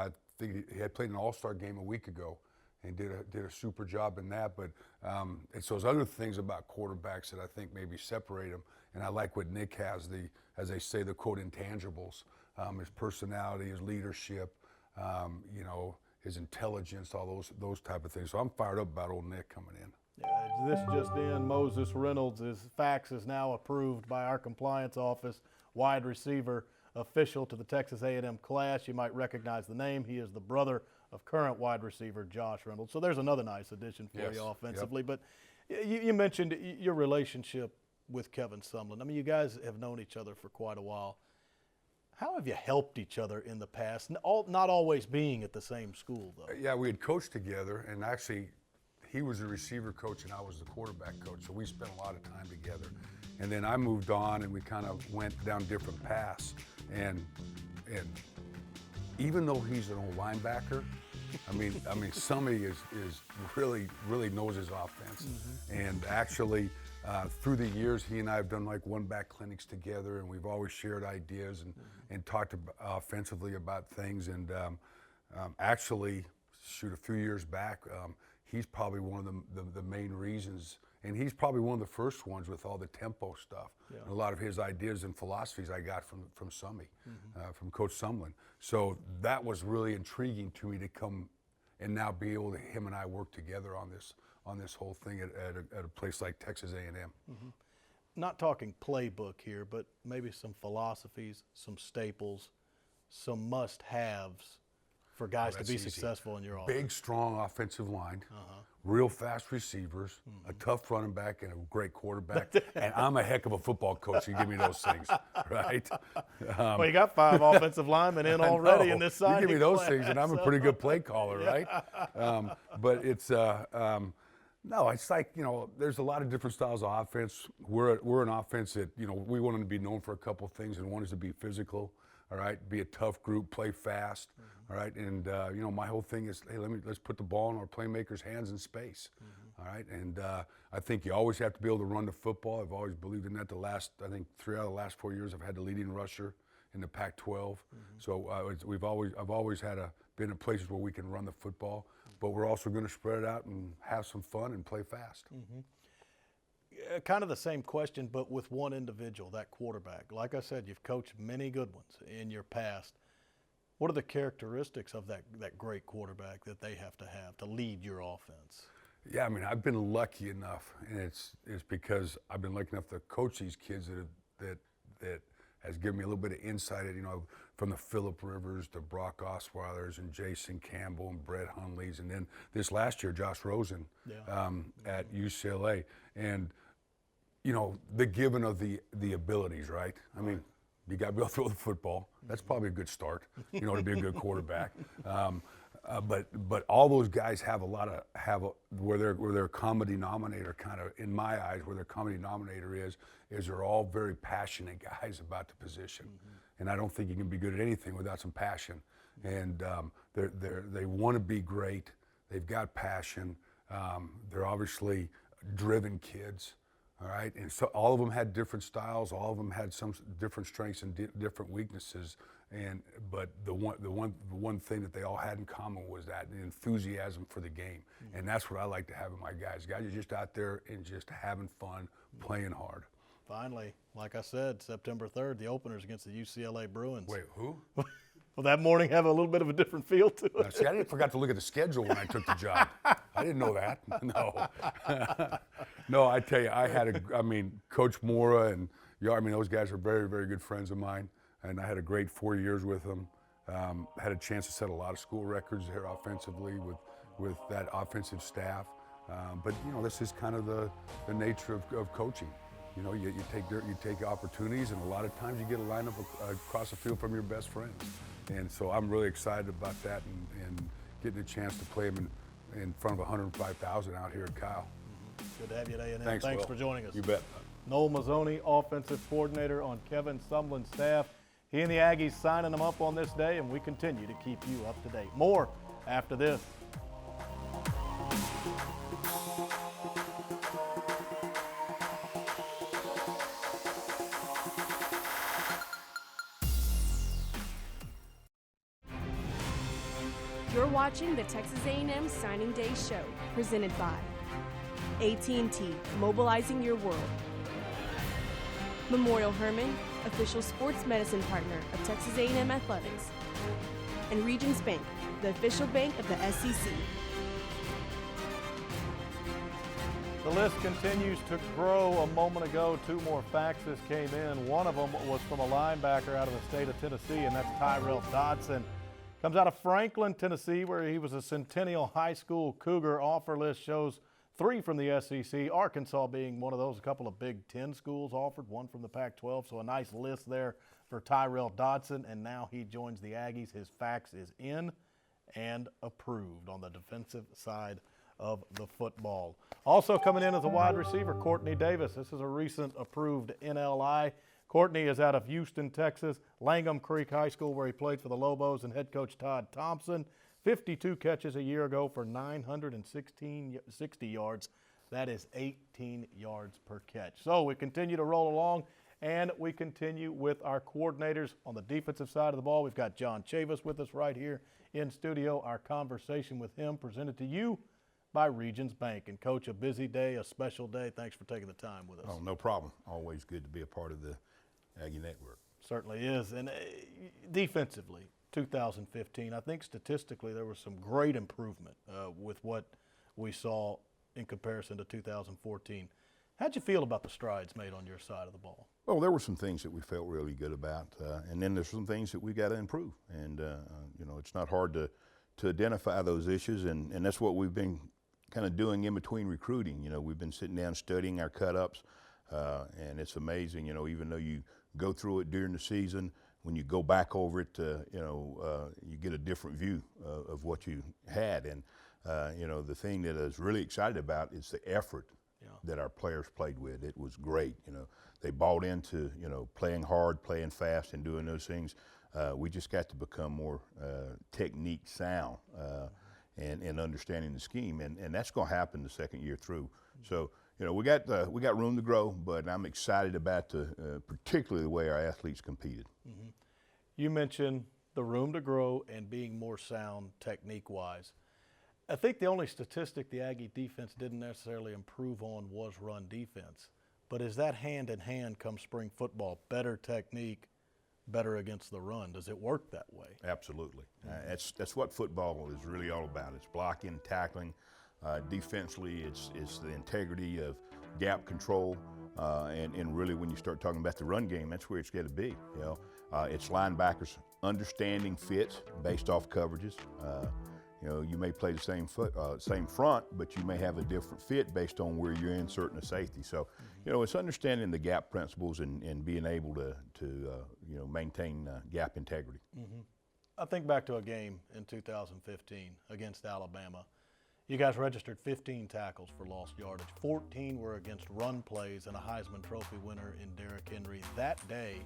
had played an all-star game a week ago and did a super job in that. But it's those other things about quarterbacks that I think maybe separate them. And I like what Nick has, as they say, the quote intangibles, his personality, his leadership, you know, his intelligence, all those type of things. So I'm fired up about old Nick coming in. Yeah, this just in, Moses Reynolds' fax is now approved by our compliance office. Wide receiver official to the Texas A&M class. You might recognize the name. He is the brother of current wide receiver Josh Reynolds. So there's another nice addition for you offensively. Yep. But you mentioned your relationship with Kevin Sumlin. I mean, you guys have known each other for quite a while. How have you helped each other in the past? Not always being at the same school, though. Yeah, we had coached together, and actually he was the receiver coach and I was the quarterback coach, so we spent a lot of time together. And then I moved on, and we kind of went down different paths. And even though he's an old linebacker, I mean, Summy is really knows his offense. Mm-hmm. And actually, through the years, he and I have done like one-back clinics together, and we've always shared ideas and talked offensively about things. And actually, a few years back, he's probably one of the main reasons. And he's probably one of the first ones with all the tempo stuff. Yeah. And a lot of his ideas and philosophies I got from Summy, from Coach Sumlin. So that was really intriguing to me to come and now be able to, him and I work together on this whole thing at a place like Texas A&M. Mm-hmm. Not talking playbook here, but maybe some philosophies, some staples, some must-haves for guys to be successful in your offense. Big, strong offensive line, real fast receivers, a tough running back, and a great quarterback. And I'm a heck of a football coach. You give me those things, right? Well, you got 5 offensive linemen in already in this side. You give me those things, and I'm a pretty good play caller, right? But it's no, it's like, you know, there's a lot of different styles of offense. We're an offense that, you know, we want to be known for a couple of things, and one is to be physical. All right, be a tough group, play fast. All right, and you know, my whole thing is, hey, let's put the ball in our playmakers' hands in space. All right, and I think you always have to be able to run the football. I've always believed in that. I think 3 out of the last 4 years, I've had the leading rusher in the Pac-12. So I've always been in places where we can run the football, but we're also going to spread it out and have some fun and play fast. Kind of the same question, but with one individual, that quarterback. Like I said, you've coached many good ones in your past. What are the characteristics of that great quarterback that they have to lead your offense? Yeah, I mean, I've been lucky enough, and it's because I've been lucky enough to coach these kids that has given me a little bit of insight, you know, from the Phillip Rivers to Brock Osweiler's and Jason Campbell and Brett Hundley's, and then this last year, Josh Rosen at UCLA. And you know, the giving of the abilities, right? I mean, you got to be able to throw the football. That's probably a good start, you know, to be a good quarterback. But all those guys have where their common denominator kind of, in my eyes, where their common denominator is they're all very passionate guys about the position. And I don't think you can be good at anything without some passion. And they want to be great. They've got passion. They're obviously driven kids. All right, and so all of them had different styles. All of them had some different strengths and different weaknesses. But the one thing that they all had in common was that enthusiasm for the game, and that's what I like to have in my guys. Guys are just out there and just having fun, playing hard. Finally, like I said, September 3rd, the openers against the UCLA Bruins. Wait, who? Will that morning have a little bit of a different feel to it? See, I forgot to look at the schedule when I took the job. I didn't know that. No. No, I tell you, Coach Mora and those guys are very, very good friends of mine, and I had a great 4 years with them. Had a chance to set a lot of school records here offensively with that offensive staff. But this is kind of the nature of coaching. You take opportunities, and a lot of times you get a lineup across the field from your best friends. And so I'm really excited about that and getting a chance to play them in front of 105,000 out here at Kyle. Good to have you at A&M. Thanks for Will. joining us. You bet. Noel Mazzoni, offensive coordinator on Kevin Sumlin's staff. He and the Aggies signing them up on this day, and we continue to keep you up to date. More after this. You're watching the Texas A&M Signing Day Show, presented by AT&T, mobilizing your world. Memorial Hermann, official sports medicine partner of Texas A&M Athletics. And Regions Bank, the official bank of the SEC. The list continues to grow. A moment ago, 2 more faxes came in. One of them was from a linebacker out of the state of Tennessee, and that's Tyrell Dodson. Comes out of Franklin, Tennessee, where he was a Centennial High School Cougar. Offer list shows 3 from the SEC, Arkansas being one of those. A couple of Big Ten schools offered, 1 from the Pac-12. So a nice list there for Tyrell Dodson, and now he joins the Aggies. His fax is in and approved on the defensive side of the football. Also coming in as a wide receiver, Courtney Davis. This is a recent approved NLI. Courtney is out of Houston, Texas, Langham Creek High School, where he played for the Lobos and head coach Todd Thompson. 52 catches a year ago for 960 yards. That is 18 yards per catch. So we continue to roll along, and we continue with our coordinators on the defensive side of the ball. We've got John Chavis with us right here in studio. Our conversation with him presented to you by Regions Bank. And Coach, a busy day, a special day. Thanks for taking the time with us. Oh, no problem. Always good to be a part of the Aggie Network. Certainly is. And defensively, 2015, I think statistically there was some great improvement with what we saw in comparison to 2014. How'd you feel about the strides made on your side of the ball? Well, there were some things that we felt really good about, and then there's some things that we got to improve. And, it's not hard to identify those issues, and that's what we've been kind of doing in between recruiting. We've been sitting down studying our cut-ups, and it's amazing, even though you go through it during the season, when you go back over it, you get a different view of what you had. And, the thing that I was really excited about is the effort that our players played with. It was great. They bought into, playing hard, playing fast, and doing those things. We just got to become more technique sound and understanding the scheme. And that's going to happen the second year through. So, we got room to grow, but I'm excited about particularly the way our athletes competed. Mm-hmm. You mentioned the room to grow and being more sound technique-wise. I think the only statistic the Aggie defense didn't necessarily improve on was run defense. But is that hand in hand come spring football? Better technique, better against the run. Does it work that way? Absolutely. That's what football is really all about. It's blocking, tackling. Defensively, it's the integrity of gap control, and really when you start talking about the run game, that's where it's got to be. It's linebackers understanding fits based off coverages. You may play the same front, but you may have a different fit based on where you're inserting a safety. So, it's understanding the gap principles and being able to maintain gap integrity. Mm-hmm. I think back to a game in 2015 against Alabama. You guys registered 15 tackles for lost yardage. 14 were against run plays and a Heisman Trophy winner in Derrick Henry. That day,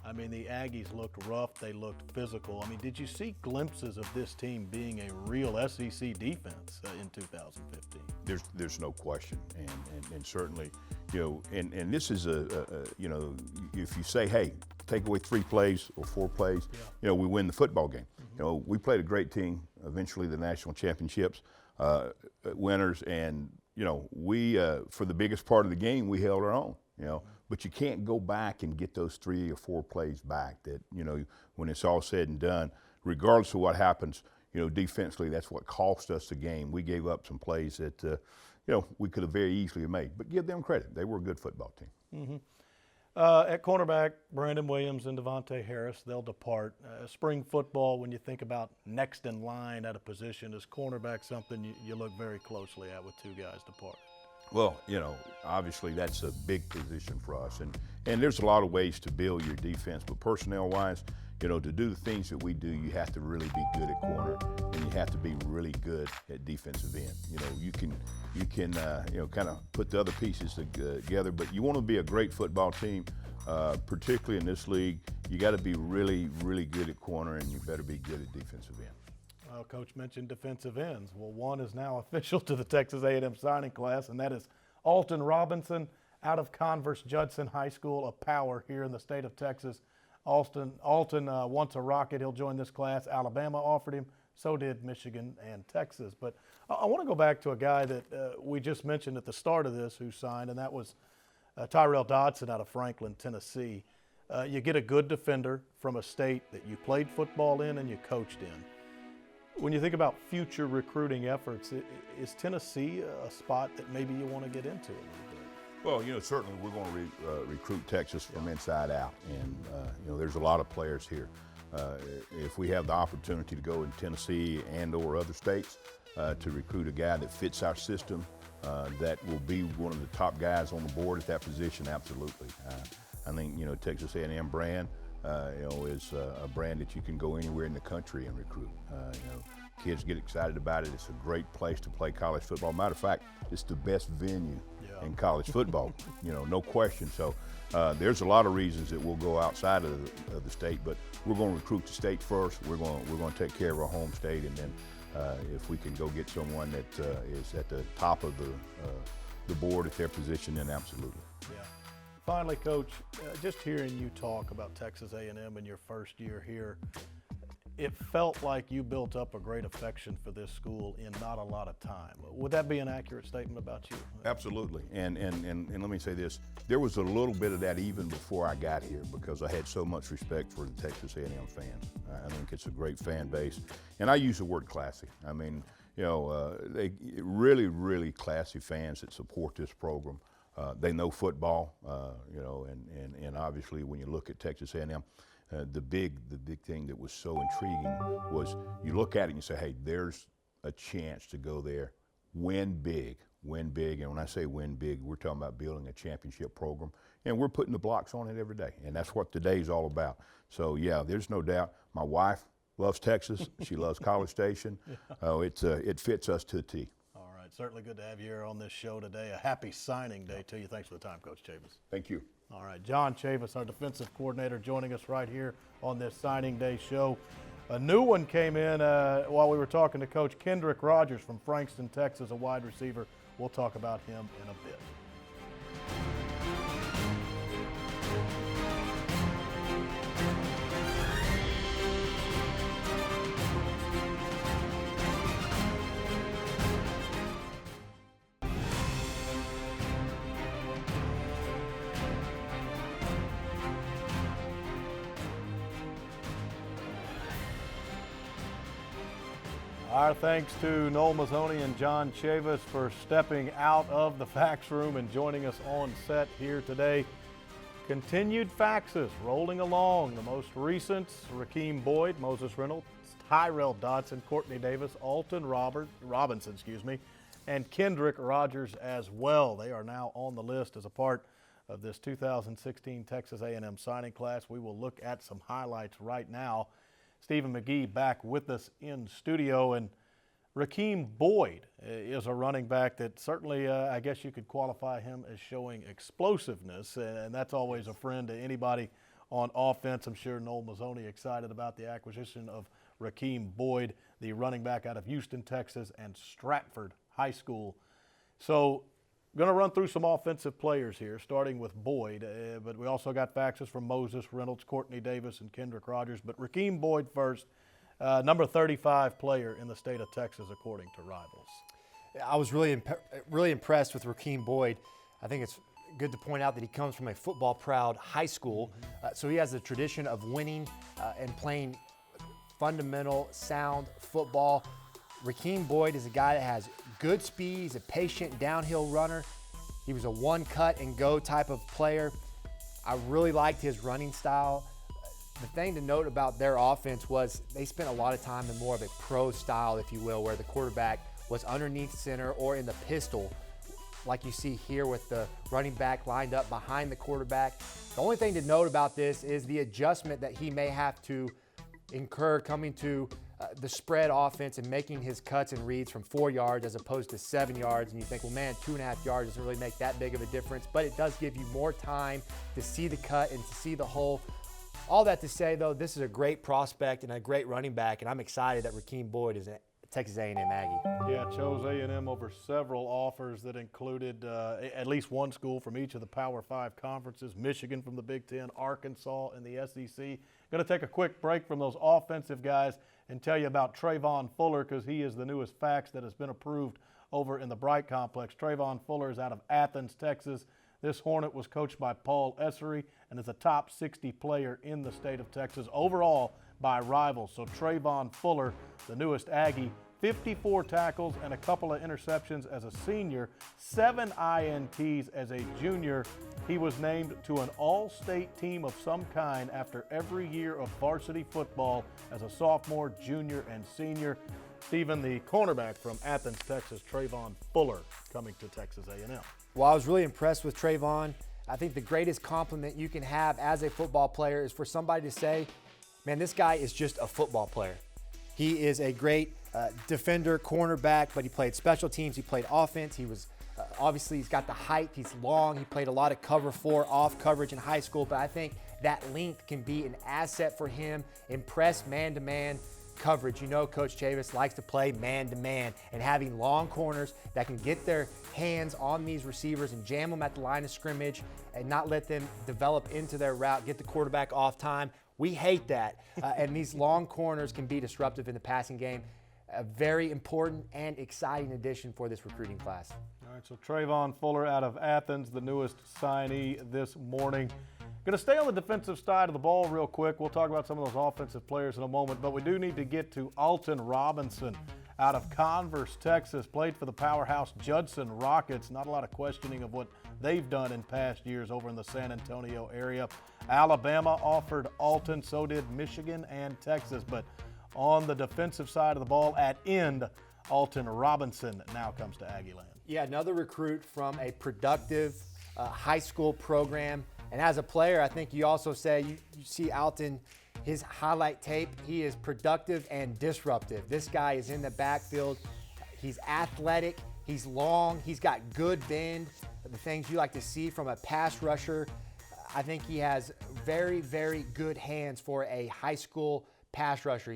I mean, the Aggies looked rough. They looked physical. I mean, did you see glimpses of this team being a real SEC defense in 2015? There's no question, and certainly, you know, and this is you know, if you say, hey, take away 3 plays or 4 plays, you know, we win the football game. You know, we played a great team, eventually the national championships winners, and you know, we for the biggest part of the game we held our own. You know, but you can't go back and get those 3 or 4 plays back. That, you know, when it's all said and done, regardless of what happens, you know, defensively, that's what cost us the game. We gave up some plays that, you know, we could have very easily made. But give them credit; they were a good football team. At cornerback, Brandon Williams and Devontae Harris, they'll depart. Spring football, when you think about next in line at a position, is cornerback something you look very closely at with 2 guys depart? Well, you know, obviously that's a big position for us, and there's a lot of ways to build your defense, but personnel-wise, you know, to do the things that we do, you have to really be good at corner, and you have to be really good at defensive end. You know, you can you know, kind of put the other pieces together, but you want to be a great football team, particularly in this league. You got to be really, really good at corner, and you better be good at defensive end. Coach mentioned defensive ends. Well, one is now official to the Texas A&M signing class, and that is Alton Robinson out of Converse Judson High School, a power here in the state of Texas. Alton wants a Rocket. He'll join this class. Alabama offered him. So did Michigan and Texas. But I want to go back to a guy that we just mentioned at the start of this who signed, and that was Tyrell Dodson out of Franklin, Tennessee. You get a good defender from a state that you played football in and you coached in. When you think about future recruiting efforts, is Tennessee a spot that maybe you want to get into a little bit? Well, you know, certainly we're going to recruit Texas from inside out, and you know, there's a lot of players here. If we have the opportunity to go in Tennessee and or other states to recruit a guy that fits our system, that will be one of the top guys on the board at that position, absolutely. I think, you know, Texas A&M brand, you know, is a brand that you can go anywhere in the country and recruit. You know, kids get excited about it. It's a great place to play college football. Matter of fact, it's the best venue in college football. You know, no question. So there's a lot of reasons that we'll go outside of the state, but we're going to recruit the state first. We're going to take care of our home state, and then if we can go get someone that is at the top of the board at their position, then absolutely. Yeah. Finally, Coach, just hearing you talk about Texas A&M in your first year here, it felt like you built up a great affection for this school in not a lot of time. Would that be an accurate statement about you? Absolutely. And let me say this, there was a little bit of that even before I got here, because I had so much respect for the Texas A&M fans. I think it's a great fan base. And I use the word classy. I mean, you know, they really, really classy fans that support this program. They know football, you know, and obviously when you look at Texas A&M, the big thing that was so intriguing was you look at it and you say, hey, there's a chance to go there, win big. And when I say win big, we're talking about building a championship program, and we're putting the blocks on it every day, and that's what today's all about. So yeah, there's no doubt. My wife loves Texas. She loves College Station. It fits us to a T. Certainly good to have you here on this show today. A happy signing day to you. Thanks for the time, Coach Chavis. Thank you. All right, John Chavis, our defensive coordinator, joining us right here on this signing day show. A new one came in while we were talking to Coach Kendrick Rogers from Frankston, Texas, a wide receiver. We'll talk about him in a bit. Our thanks to Noel Mazzoni and John Chavis for stepping out of the fax room and joining us on set here today. Continued faxes rolling along. The most recent, Rakeem Boyd, Moses Reynolds, Tyrell Dodson, Courtney Davis, Alton Robinson, and Kendrick Rogers as well. They are now on the list as a part of this 2016 Texas A&M signing class. We will look at some highlights right now. Stephen McGee back with us in studio, and Rakeem Boyd is a running back that certainly I guess you could qualify him as showing explosiveness, and that's always a friend to anybody on offense. I'm sure Noel Mazzoni excited about the acquisition of Rakeem Boyd, the running back out of Houston, Texas, and Stratford High School. So going to run through some offensive players here, starting with Boyd, but we also got faxes from Moses Reynolds, Courtney Davis, and Kendrick Rogers. But Rakeem Boyd first, number 35 player in the state of Texas, according to Rivals. I was really impressed with Rakeem Boyd. I think it's good to point out that he comes from a football-proud high school, so he has the tradition of winning and playing fundamental, sound football. Rakeem Boyd is a guy that has good speed. He's a patient downhill runner. He was a one-cut-and-go type of player. I really liked his running style. The thing to note about their offense was they spent a lot of time in more of a pro style, if you will, where the quarterback was underneath center or in the pistol, like you see here with the running back lined up behind the quarterback. The only thing to note about this is the adjustment that he may have to incur coming to the spread offense and making his cuts and reads from 4 yards as opposed to 7 yards. And you think, well, man, 2.5 yards doesn't really make that big of a difference, but it does give you more time to see the cut and to see the hole. All that to say, though, this is a great prospect and a great running back, and I'm excited that Rakeem Boyd is a Texas A&M Aggie. Yeah, chose A&M over several offers that included at least one school from each of the Power 5 conferences, Michigan from the Big Ten, Arkansas in the SEC. Going to take a quick break from those offensive guys and tell you about Trayvon Fuller, because he is the newest fax that has been approved over in the Bright Complex. Trayvon Fuller is out of Athens, Texas. This Hornet was coached by Paul Essery and is a top 60 player in the state of Texas overall by Rivals. So Trayvon Fuller, the newest Aggie, 54 tackles and a couple of interceptions as a senior, 7 INTs as a junior. He was named to an all-state team of some kind after every year of varsity football as a sophomore, junior, and senior. Stephen, the cornerback from Athens, Texas, Trayvon Fuller, coming to Texas A&M. Well, I was really impressed with Trayvon. I think the greatest compliment you can have as a football player is for somebody to say, man, this guy is just a football player. He is a great defender, cornerback, but he played special teams. He played offense. He was obviously, he's got the height. He's long. He played a lot of cover 4 off coverage in high school, but I think that length can be an asset for him in press man-to-man coverage. You know, Coach Chavis likes to play man-to-man, and having long corners that can get their hands on these receivers and jam them at the line of scrimmage and not let them develop into their route, get the quarterback off time. We hate that, and these long corners can be disruptive in the passing game. A very important and exciting addition for this recruiting class. All right, so Trayvon Fuller out of Athens, the newest signee this morning. Going to stay on the defensive side of the ball real quick. We'll talk about some of those offensive players in a moment, but we do need to get to Alton Robinson out of Converse, Texas. Played for the powerhouse Judson Rockets. Not a lot of questioning of what they've done in past years over in the San Antonio area. Alabama offered Alton, so did Michigan and Texas. But on the defensive side of the ball at end, Alton Robinson now comes to Aggieland. Yeah, another recruit from a productive high school program. And as a player, I think you also say, you see Alton, his highlight tape, he is productive and disruptive. This guy is in the backfield. He's athletic, he's long, he's got good bend, the things you like to see from a pass rusher. I think he has very, very good hands for a high school pass rusher.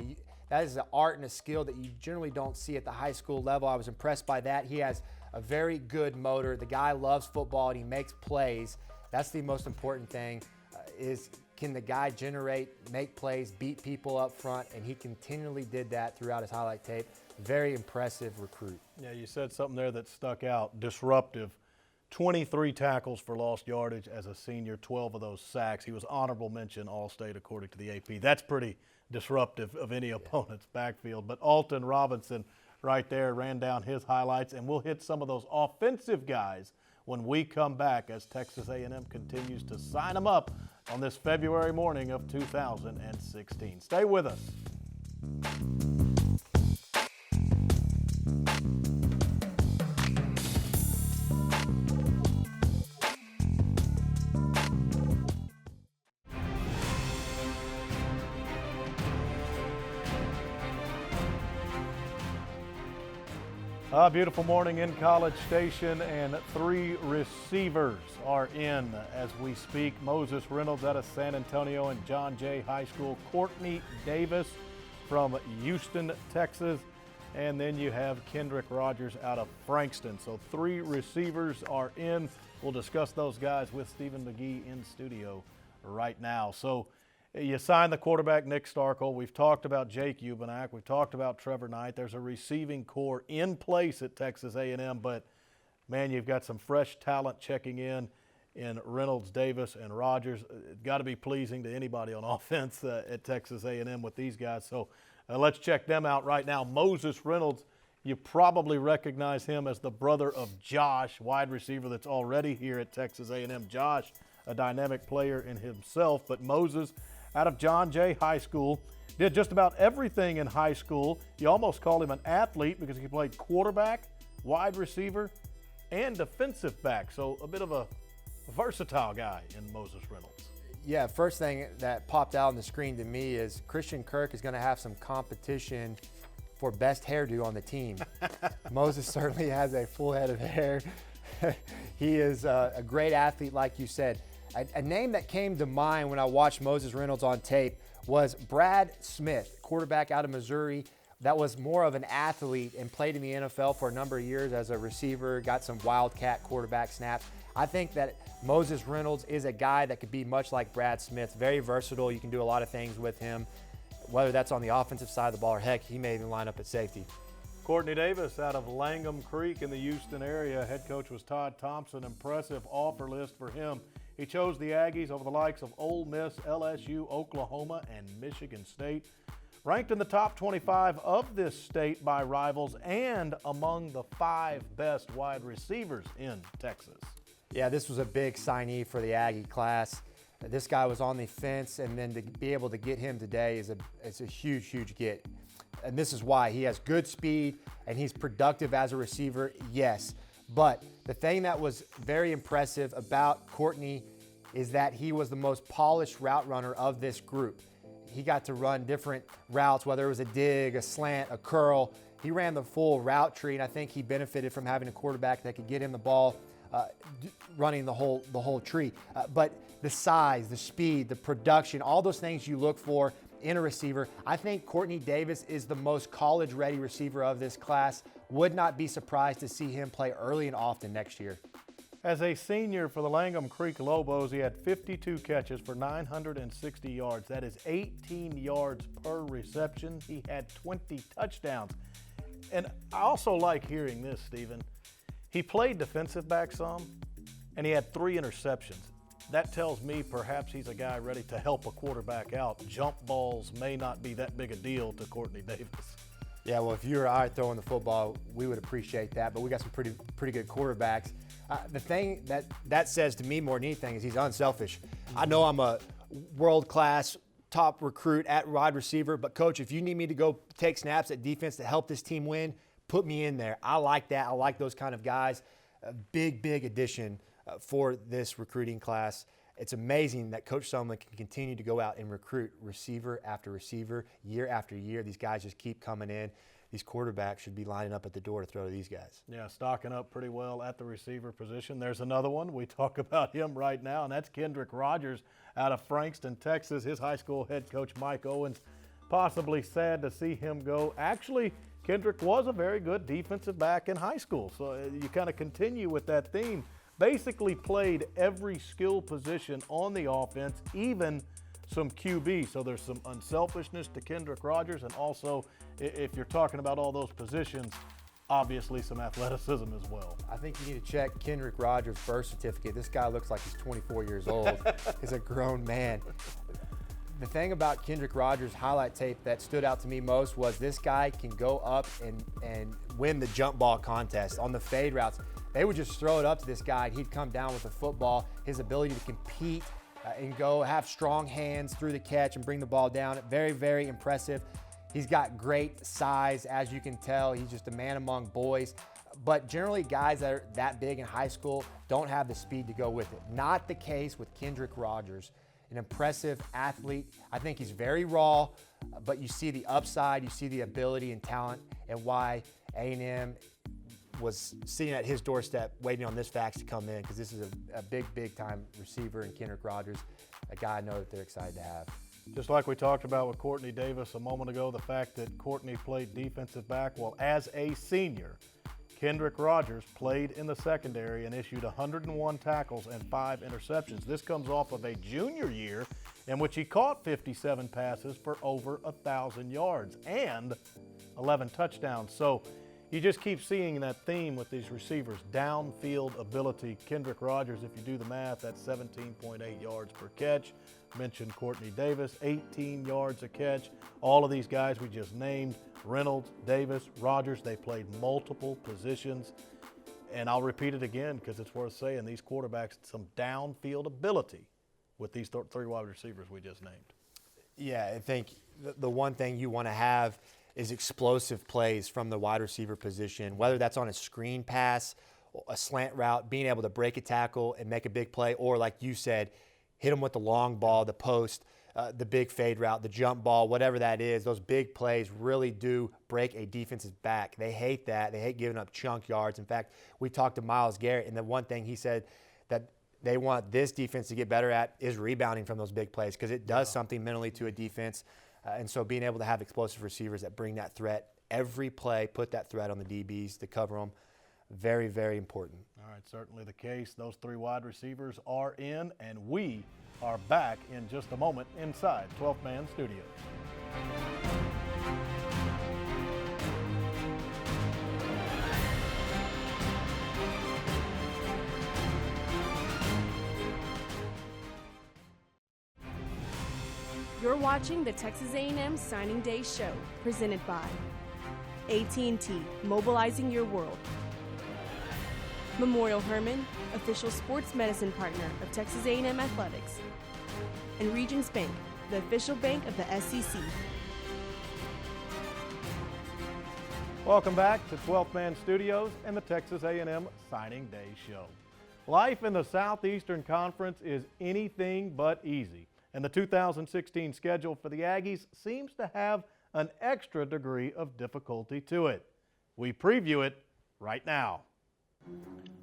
That is an art and a skill that you generally don't see at the high school level. I was impressed by that. He has a very good motor. The guy loves football and he makes plays. That's the most important thing, is can the guy generate, make plays, beat people up front, and he continually did that throughout his highlight tape. Very impressive recruit. Yeah, you said something there that stuck out, disruptive. 23 tackles for lost yardage as a senior, 12 of those sacks. He was honorable mention All-State according to the AP. That's pretty disruptive of any opponent's backfield. But Alton Robinson right there ran down his highlights, and we'll hit some of those offensive guys when we come back as Texas A&M continues to sign them up on this February morning of 2016. Stay with us. Beautiful morning in College Station, and 3 receivers are in as we speak. Moses Reynolds out of San Antonio and John Jay High School. Courtney Davis from Houston, Texas. And then you have Kendrick Rogers out of Frankston. So 3 receivers are in. We'll discuss those guys with Stephen McGee in studio right now. So you signed the quarterback, Nick Starkel. We've talked about Jake Ubenak. We've talked about Trevor Knight. There's a receiving core in place at Texas A&M, but, man, you've got some fresh talent checking in Reynolds, Davis, and Rogers. It's got to be pleasing to anybody on offense at Texas A&M with these guys. So let's check them out right now. Moses Reynolds, you probably recognize him as the brother of Josh, wide receiver that's already here at Texas A&M. Josh, a dynamic player in himself, but Moses out of John Jay High School, did just about everything in high school. You almost call him an athlete because he played quarterback, wide receiver, and defensive back. So a bit of a versatile guy in Moses Reynolds. Yeah, first thing that popped out on the screen to me is Christian Kirk is going to have some competition for best hairdo on the team. Moses certainly has a full head of hair. He is a great athlete, like you said. A name that came to mind when I watched Moses Reynolds on tape was Brad Smith, quarterback out of Missouri that was more of an athlete and played in the NFL for a number of years as a receiver, got some wildcat quarterback snaps. I think that Moses Reynolds is a guy that could be much like Brad Smith, very versatile. You can do a lot of things with him, whether that's on the offensive side of the ball or, heck, he may even line up at safety. Courtney Davis out of Langham Creek in the Houston area. Head coach was Todd Thompson. Impressive offer list for him. He chose the Aggies over the likes of Ole Miss, LSU, Oklahoma, and Michigan State. Ranked in the top 25 of this state by Rivals and among the 5 best wide receivers in Texas. Yeah, this was a big signee for the Aggie class. This guy was on the fence, and then to be able to get him today is a huge, huge get. And this is why. He has good speed, and he's productive as a receiver, yes. But the thing that was very impressive about Courtney is that he was the most polished route runner of this group. He got to run different routes, whether it was a dig, a slant, a curl. He ran the full route tree, and I think he benefited from having a quarterback that could get him the ball running the whole tree. But the size, the speed, the production, all those things you look for in a receiver. I think Courtney Davis is the most college-ready receiver of this class. Would not be surprised to see him play early and often next year. As a senior for the Langham Creek Lobos, he had 52 catches for 960 yards. That is 18 yards per reception. He had 20 touchdowns. And I also like hearing this, Stephen. He played defensive back some, and he had 3 interceptions. That tells me perhaps he's a guy ready to help a quarterback out. Jump balls may not be that big a deal to Courtney Davis. Yeah, well, if you were out throwing the football, we would appreciate that, but we got some pretty good quarterbacks. The thing that says to me more than anything is he's unselfish. I know I'm a world-class top recruit at wide receiver, but, Coach, if you need me to go take snaps at defense to help this team win, put me in there. I like that. I like those kind of guys. A big, big addition for this recruiting class. It's amazing that Coach Sumlin can continue to go out and recruit receiver after receiver, year after year. These guys just keep coming in. These quarterbacks should be lining up at the door to throw to these guys. Yeah, stocking up pretty well at the receiver position. There's another one. We talk about him right now, and that's Kendrick Rogers out of Frankston, Texas. His high school head coach, Mike Owens, possibly sad to see him go. Actually, Kendrick was a very good defensive back in high school, so you kind of continue with that theme. Basically played every skill position on the offense, even some QB. So there's some unselfishness to Kendrick Rogers, and also, if you're talking about all those positions, obviously some athleticism as well. I think you need to check Kendrick Rogers' birth certificate. This guy looks like he's 24 years old. He's a grown man. The thing about Kendrick Rogers' highlight tape that stood out to me most was this guy can go up and win the jump ball contest on the fade routes. They would just throw it up to this guy, and he'd come down with the football. His ability to compete and go have strong hands through the catch and bring the ball down, very, very impressive. He's got great size, as you can tell. He's just a man among boys. But generally, guys that are that big in high school don't have the speed to go with it. Not the case with Kendrick Rogers. An impressive athlete. I think he's very raw, but you see the upside, you see the ability and talent, and why A&M was sitting at his doorstep waiting on this fax to come in, because this is a big time receiver in Kendrick Rogers, a guy I know that they're excited to have. Just like we talked about with Courtney Davis a moment ago, the fact that Courtney played defensive back, well, as a senior, Kendrick Rogers played in the secondary and issued 101 tackles and 5 interceptions. This comes off of a junior year in which he caught 57 passes for over 1,000 yards and 11 touchdowns. So you just keep seeing that theme with these receivers, downfield ability. Kendrick Rogers, if you do the math, that's 17.8 yards per catch. Mentioned Courtney Davis, 18 yards a catch. All of these guys we just named, Reynolds, Davis, Rogers, they played multiple positions. And I'll repeat it again because it's worth saying, these quarterbacks, some downfield ability with these 3 wide receivers we just named. Yeah, I think the one thing you want to have is explosive plays from the wide receiver position, whether that's on a screen pass, a slant route, being able to break a tackle and make a big play, or like you said, hit them with the long ball, the post, the big fade route, the jump ball, whatever that is. Those big plays really do break a defense's back. They hate that. They hate giving up chunk yards. In fact, we talked to Myles Garrett, and the one thing he said that they want this defense to get better at is rebounding from those big plays, because it does something mentally to a defense. And so being able to have explosive receivers that bring that threat every play, put that threat on the DBs to cover them, very, very important. All right, certainly the case. Those 3 wide receivers are in, and we are back in just a moment inside 12th Man Studios. You're watching the Texas A&M Signing Day Show, presented by AT&T, mobilizing your world. Memorial Hermann, official sports medicine partner of Texas A&M Athletics. And Regions Bank, the official bank of the SEC. Welcome back to 12th Man Studios and the Texas A&M Signing Day Show. Life in the Southeastern Conference is anything but easy, and the 2016 schedule for the Aggies seems to have an extra degree of difficulty to it. We preview it right now.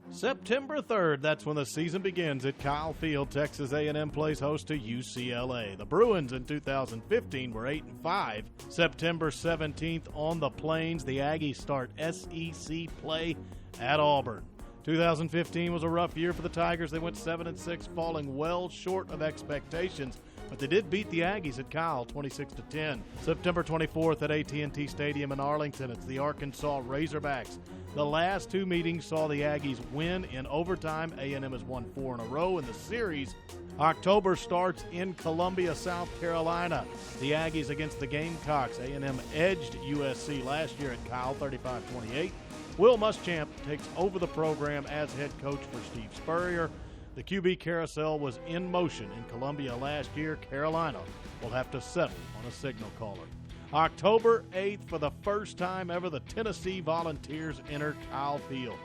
September 3rd, that's when the season begins at Kyle Field. Texas A&M plays host to UCLA. The Bruins in 2015 were 8-5. September 17th on the Plains, the Aggies start SEC play at Auburn. 2015 was a rough year for the Tigers. They went 7-6, falling well short of expectations, but they did beat the Aggies at Kyle 26-10. September 24th at AT&T Stadium in Arlington, it's the Arkansas Razorbacks. The last 2 meetings saw the Aggies win in overtime. A&M has won 4 in a row in the series. October starts in Columbia, South Carolina. The Aggies against the Gamecocks. A&M edged USC last year at Kyle 35-28. Will Muschamp takes over the program as head coach for Steve Spurrier. The QB carousel was in motion in Columbia last year. Carolina will have to settle on a signal caller. October 8th, for the first time ever, the Tennessee Volunteers enter Kyle Field.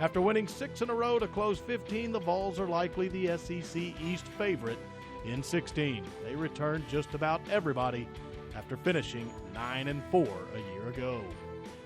After winning 6 in a row to close 15, the Vols are likely the SEC East favorite in 16. They returned just about everybody after finishing 9-4 a year ago.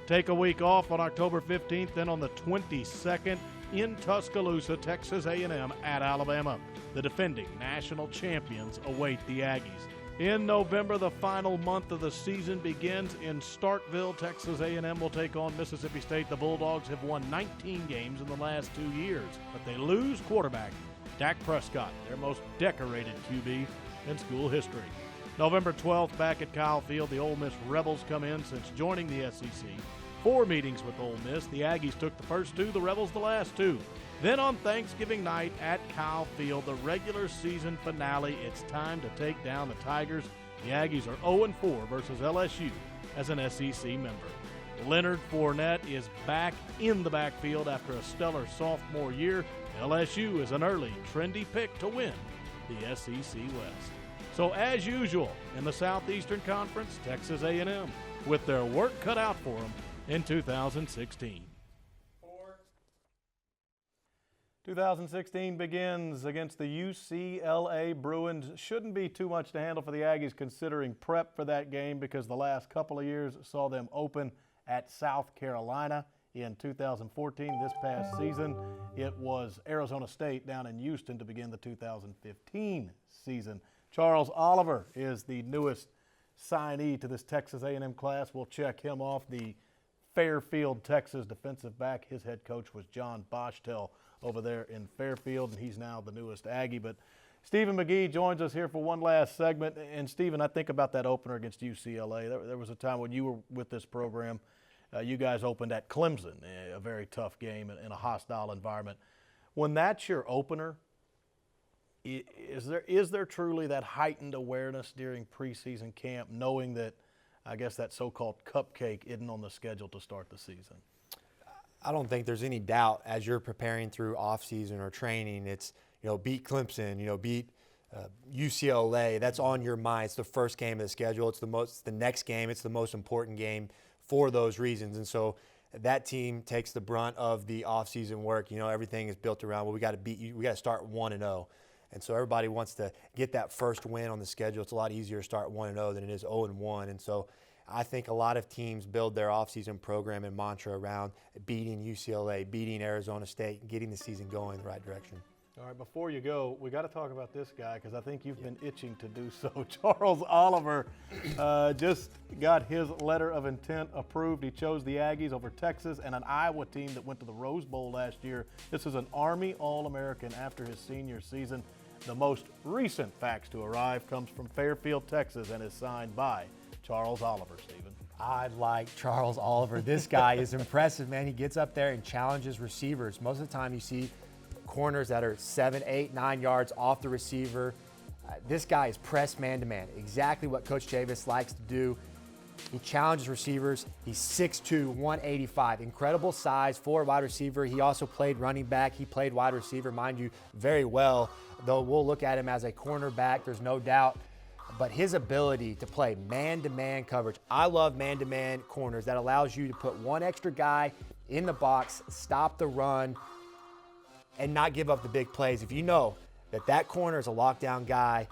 Take a week off on October 15th, then on the 22nd in Tuscaloosa, Texas A&M at Alabama. The defending national champions await the Aggies. In November, the final month of the season begins in Starkville. Texas A&M will take on Mississippi State. The Bulldogs have won 19 games in the last 2 years, but they lose quarterback Dak Prescott, their most decorated QB in school history. November 12th, back at Kyle Field, the Ole Miss Rebels come in since joining the SEC. 4 meetings with Ole Miss. The Aggies took the first 2, the Rebels the last 2. Then on Thanksgiving night at Kyle Field, the regular season finale, it's time to take down the Tigers. The Aggies are 0-4 versus LSU as an SEC member. Leonard Fournette is back in the backfield after a stellar sophomore year. LSU is an early, trendy pick to win the SEC West. So as usual, in the Southeastern Conference, Texas A&M with their work cut out for them in 2016. 2016 begins against the UCLA Bruins. Shouldn't be too much to handle for the Aggies considering prep for that game, because the last couple of years saw them open at South Carolina. in 2014. This past season, it was Arizona State down in Houston to begin the 2015 season. Charles Oliver is the newest signee to this Texas A&M class. We'll check him off. The Fairfield, Texas defensive back. His head coach was John Boschtel over there in Fairfield, and he's now the newest Aggie. But Stephen McGee joins us here for one last segment. And Stephen, I think about that opener against UCLA. There was a time when you were with this program. You guys opened at Clemson, a very tough game in a hostile environment. When that's your opener, is there truly that heightened awareness during preseason camp, knowing that, I guess, that so-called cupcake isn't on the schedule to start the season? I don't think there's any doubt as you're preparing through off-season or training. It's, beat Clemson, beat UCLA. That's on your mind. It's the first game of the schedule. It's the next game. It's the most important game for those reasons. And so that team takes the brunt of the off-season work. Everything is built around, well, we got to beat you. We got to start 1-0. And so everybody wants to get that first win on the schedule. It's a lot easier to start 1-0 than it is 0-1. And so I think a lot of teams build their offseason program and mantra around beating UCLA, beating Arizona State, and getting the season going in the right direction. All right, before you go, we got to talk about this guy because I think you've been itching to do so. Charles Oliver just got his letter of intent approved. He chose the Aggies over Texas and an Iowa team that went to the Rose Bowl last year. This is an Army All-American after his senior season. The most recent fax to arrive comes from Fairfield, Texas, and is signed by Charles Oliver, Stephen. I like Charles Oliver. This guy is impressive, man. He gets up there and challenges receivers. Most of the time you see corners that are 7, 8, 9 yards off the receiver. This guy is pressed man-to-man, exactly what Coach Chavis likes to do. He challenges receivers. He's 6'2", 185. Incredible size for a wide receiver. He also played running back. He played wide receiver, mind you, very well, though we'll look at him as a cornerback, there's no doubt. But his ability to play man-to-man coverage, I love man-to-man corners. That allows you to put one extra guy in the box, stop the run, and not give up the big plays. If you know that corner is a lockdown guy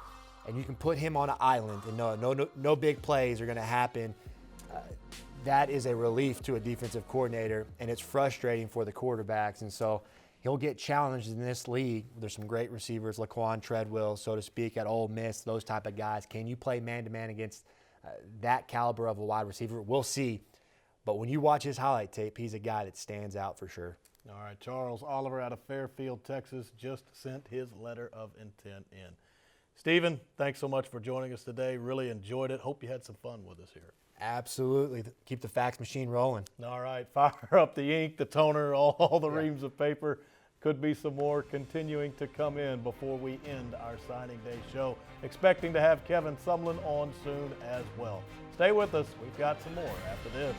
and you can put him on an island and no big plays are going to happen, that is a relief to a defensive coordinator, and it's frustrating for the quarterbacks. And so he'll get challenged in this league. There's some great receivers, Laquan Treadwell, so to speak, at Ole Miss, those type of guys. Can you play man-to-man against that caliber of a wide receiver? We'll see. But when you watch his highlight tape, he's a guy that stands out for sure. All right, Charles Oliver out of Fairfield, Texas, just sent his letter of intent in. Stephen, thanks so much for joining us today. Really enjoyed it. Hope you had some fun with us here. Absolutely. Keep the fax machine rolling. All right, fire up the ink, the toner, all the reams of paper. Could be some more continuing to come in before we end our signing day show. Expecting to have Kevin Sumlin on soon as well. Stay with us. We've got some more after this.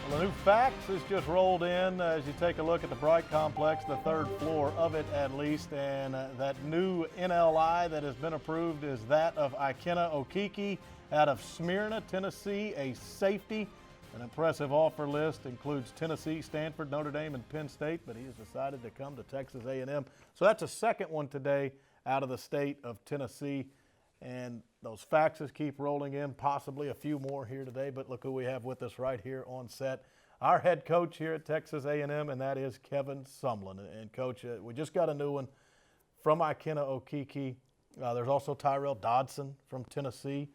The new fax has just rolled in as you take a look at the Bright Complex, the third floor of it at least, and that new NLI that has been approved is that of Ikenna Okeke out of Smyrna, Tennessee, a safety. An impressive offer list includes Tennessee, Stanford, Notre Dame, and Penn State, but he has decided to come to Texas A&M. So that's a second one today out of the state of Tennessee. And those faxes keep rolling in, possibly a few more here today, but look who we have with us right here on set. Our head coach here at Texas A&M, and that is Kevin Sumlin. And Coach, we just got a new one from Ikenna Okeke. There's also Tyrell Dodson from Tennessee.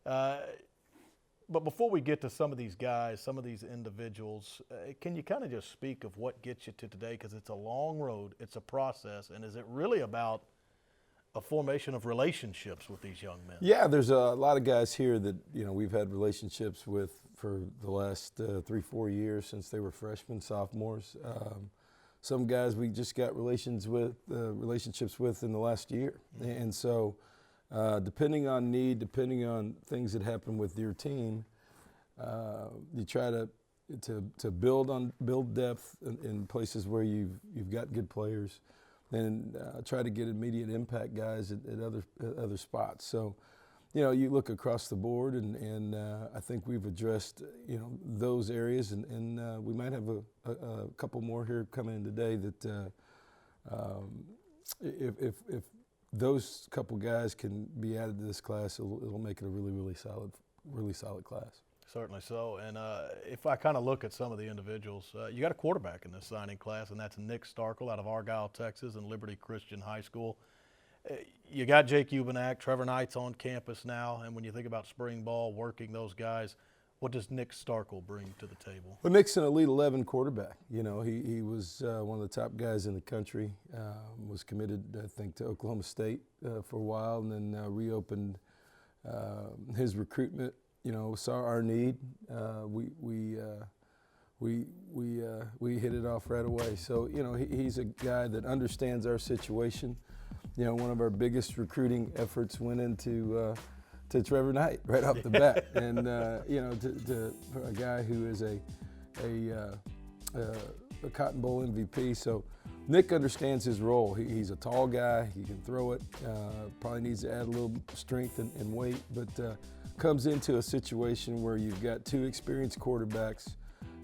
But before we get to some of these guys, some of these individuals, can you kind of just speak of what gets you to today? Because it's a long road, it's a process, and is it really about a formation of relationships with these young men? Yeah, there's a lot of guys here that we've had relationships with for the last 3-4 years since they were freshmen, sophomores. Some guys we just got relationships with in the last year, and so depending on need, depending on things that happen with your team, you try to build depth in places where you've got good players. then try to get immediate impact guys at other spots. So, you know, you look across the board, and I think we've addressed, you know, those areas, and we might have a couple more here coming in today that if those couple guys can be added to this class, it'll make it a really solid class. Certainly so. And if I kind of look at some of the individuals, you got a quarterback in this signing class, and that's Nick Starkel out of Argyle, Texas, and Liberty Christian High School. You got Jake Ubenak, Trevor Knight's on campus now, and when you think about spring ball, working those guys, what does Nick Starkel bring to the table? Well, Nick's an Elite 11 quarterback. You know, he was one of the top guys in the country, was committed, I think, to Oklahoma State for a while, and then reopened his recruitment. You know, saw our need. We hit it off right away. So, you know, he's a guy that understands our situation. You know, one of our biggest recruiting efforts went into to Trevor Knight right off the bat, and you know, for a guy who is a Cotton Bowl MVP. So Nick understands his role. He's a tall guy. He can throw it. Probably needs to add a little strength and weight, but comes into a situation where you've got two experienced quarterbacks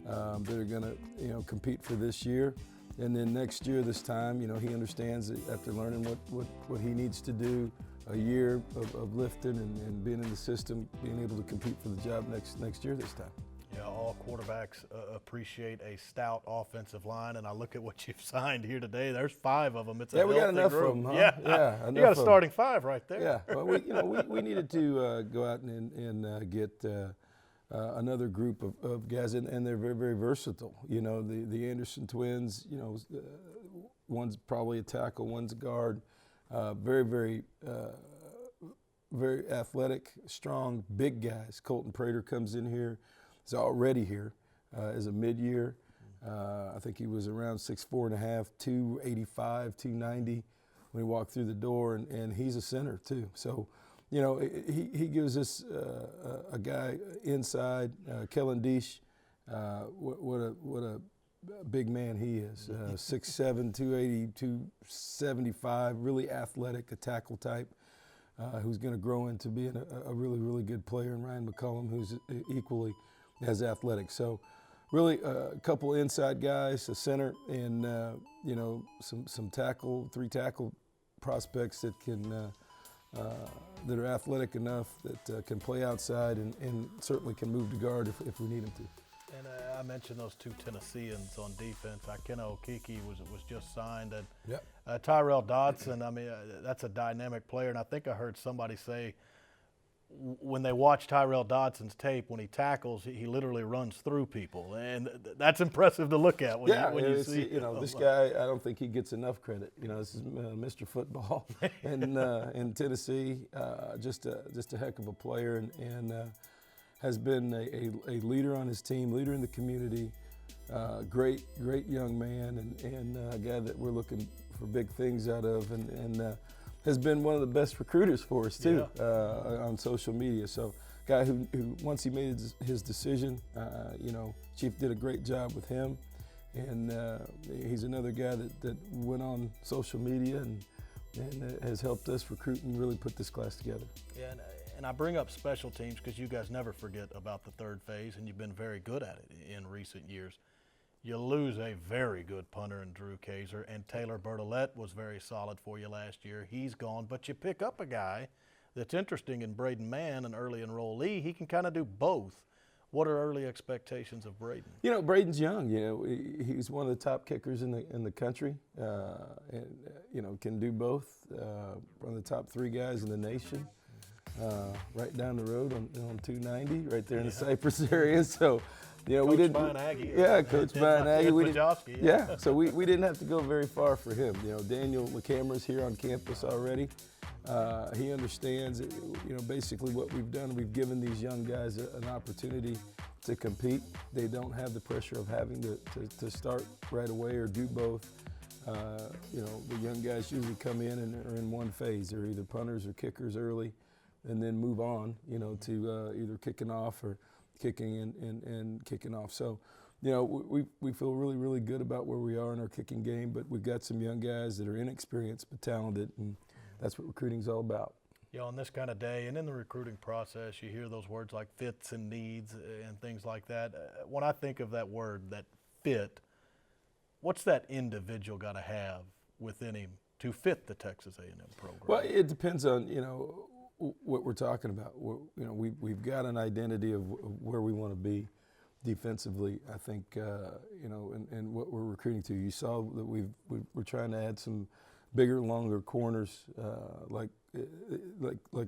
that are going to, you know, compete for this year. And then next year, this time, you know, he understands that after learning what he needs to do, a year of lifting and being in the system, being able to compete for the job next year this time. Yeah, all quarterbacks appreciate a stout offensive line, and I look at what you've signed here today. There's 5 of them. It's a we got enough group. of them, huh? Yeah, you got a starting 5 right there. Yeah, well, we needed to go out and get another group of guys, and they're very very versatile. You know, the Anderson twins. You know, one's probably a tackle, one's a guard. Very athletic, strong, big guys. Colton Prater comes in here. He's already here as a mid-year. I think he was around 6'4.5", 285, 290 when he walked through the door, and he's a center too. So, you know, he gives us a guy inside, Kellen Deesh. What a big man he is. 6'7", 280, 275, really athletic, a tackle type, who's going to grow into being a really good player. And Ryan McCullum, who's equally as athletic. So really a couple inside guys, a center, and you know, some tackle, 3 tackle prospects that can that are athletic enough that can play outside and certainly can move to guard if we need them to. And I mentioned those 2 Tennesseans on defense. Ikena Okiki was just signed, and yep. Tyrell Dodson. I mean, that's a dynamic player, and I think I heard somebody say when they watch Tyrell Dodson's tape, when he tackles, he literally runs through people, and that's impressive to look at when you see. You know, this guy, I don't think he gets enough credit. You know, this is Mr. Football in Tennessee. Just a heck of a player, and has been a leader on his team, leader in the community. Great young man, and a guy that we're looking for big things out of, and has been one of the best recruiters for us too, on social media. So, guy who once he made his decision, you know, Chief did a great job with him, and he's another guy that went on social media and has helped us recruit and really put this class together. Yeah, and I bring up special teams because you guys never forget about the third phase, and you've been very good at it in recent years. You lose a very good punter in Drew Kaiser, and Taylor Bertolette was very solid for you last year. He's gone, but you pick up a guy that's interesting in Braden Mann, an early enrollee. He can kind of do both. What are early expectations of Braden? You know, Braden's young. You know, he's one of the top kickers in the country, and you know, can do both. One of the top 3 guys in the nation. Right down the road on 290, right there in the Cypress area. So, you know, we didn't. Coach Brian Aggie. So we didn't have to go very far for him. You know, Daniel LaCamera's here on campus already. He understands, you know, basically what we've done. We've given these young guys an opportunity to compete. They don't have the pressure of having to start right away or do both. You know, the young guys usually come in and are in one phase. They're either punters or kickers early, and then move on, you know, to either kicking off or kicking and kicking off. So, you know, we feel really, really good about where we are in our kicking game, but we've got some young guys that are inexperienced but talented, and that's what recruiting's all about. Yeah, on this kind of day and in the recruiting process, you hear those words like fits and needs and things like that. When I think of that word, that fit, what's that individual got to have within him to fit the Texas A&M program? Well, it depends on, you know, what we're talking about. You know, we've got an identity of where we want to be defensively, I think, you know, and what we're recruiting to. You saw that we're trying to add some bigger, longer corners like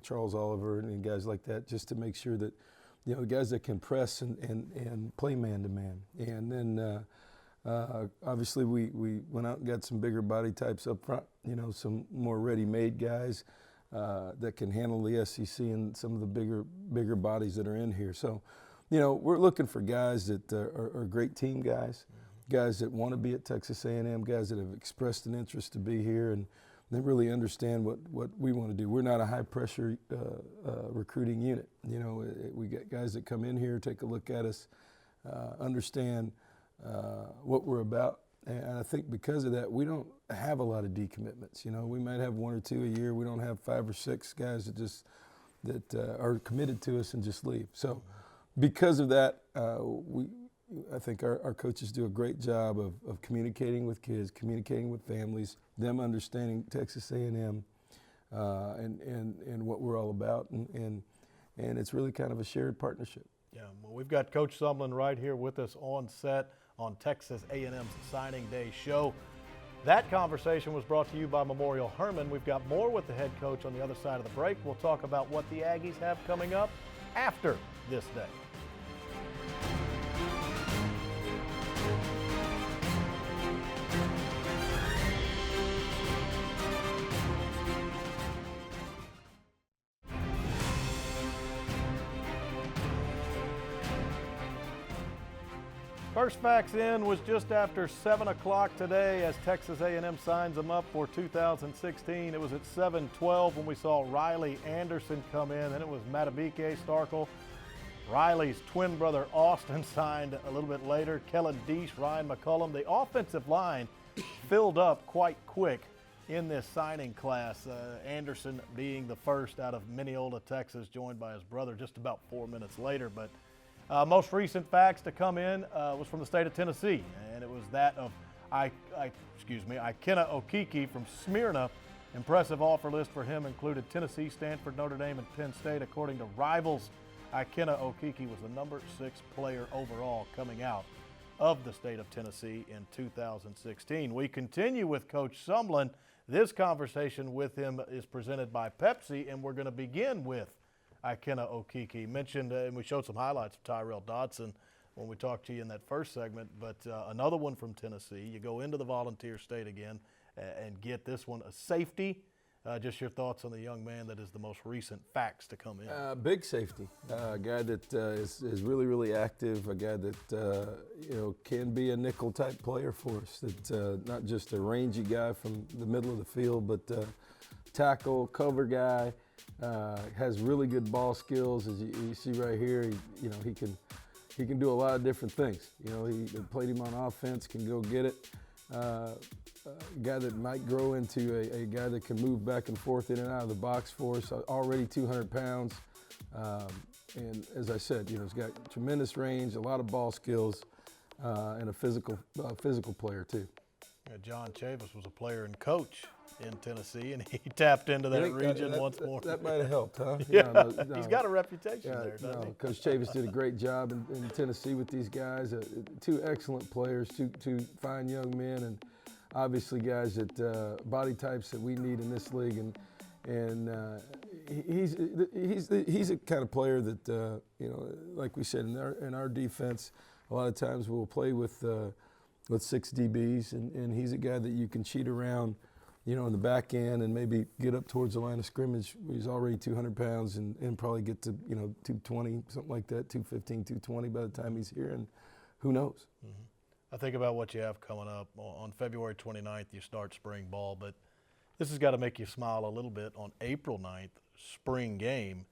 Charles Oliver and guys like that, just to make sure that, you know, guys that can press and play man-to-man. And then obviously we went out and got some bigger body types up front, you know, some more ready-made guys that can handle the SEC and some of the bigger bodies that are in here. So, you know, we're looking for guys that are great team guys, guys that want to be at Texas A&M, guys that have expressed an interest to be here, and they really understand what we want to do. We're not a high-pressure recruiting unit. You know, we get guys that come in here, take a look at us, understand what we're about. And I think because of that, we don't have a lot of decommitments. You know, we might have 1 or 2 a year. We don't have 5 or 6 guys that are committed to us and just leave. So because of that, I think our coaches do a great job of communicating with kids, communicating with families, them understanding Texas A&M and what we're all about, and it's really kind of a shared partnership. Yeah, well, we've got Coach Sumlin right here with us on set on Texas A&M's Signing Day show. That conversation was brought to you by Memorial Hermann. We've got more with the head coach on the other side of the break. We'll talk about what the Aggies have coming up after this day. First Facts In was just after 7 o'clock today as Texas A&M signs them up for 2016. It was at 7:12 when we saw Riley Anderson come in, and it was Matabike Starkel. Riley's twin brother Austin signed a little bit later. Kellen Deesh, Ryan McCullum. The offensive line filled up quite quick in this signing class. Anderson being the first out of Mineola, Texas, joined by his brother just about 4 minutes later. But most recent facts to come in was from the state of Tennessee, and it was that of Ikenna Okeke from Smyrna. Impressive offer list for him included Tennessee, Stanford, Notre Dame, and Penn State. According to Rivals, Ikenna Okeke was the number 6 player overall coming out of the state of Tennessee in 2016. We continue with Coach Sumlin. This conversation with him is presented by Pepsi, and we're going to begin with Ikenna Okeke. Mentioned, and we showed some highlights of Tyrell Dodson when we talked to you in that first segment, but another one from Tennessee. You go into the Volunteer State again and get this one, a safety. Just your thoughts on the young man that is the most recent facts to come in. Big safety, a guy that is really, really active, a guy that you know, can be a nickel type player for us, that not just a rangy guy from the middle of the field, but tackle, cover guy, has really good ball skills. As you see right here, he can do a lot of different things. You know, he played him on offense, can go get it. A guy that might grow into a guy that can move back and forth in and out of the box for us. Already 200 pounds, and as I said, you know, he's got tremendous range, a lot of ball skills, and a physical player too. Yeah, John Chavis was a player and coach in Tennessee, and he tapped into that region once more. That might have helped, huh? Yeah, no, he's got a reputation there, doesn't he? Coach Chavis did a great job in Tennessee with these guys. 2 excellent players, two fine young men, and obviously guys that body types that we need in this league. And he's the kind of player that you know, like we said, in our defense, a lot of times we'll play with 6 DBs, and he's a guy that you can cheat around, you know, in the back end and maybe get up towards the line of scrimmage. He's already 200 pounds and probably get to, you know, 220, something like that, 215, 220 by the time he's here, and who knows? Mm-hmm. I think about what you have coming up. On February 29th, you start spring ball, but this has got to make you smile a little bit. On April 9th, spring game,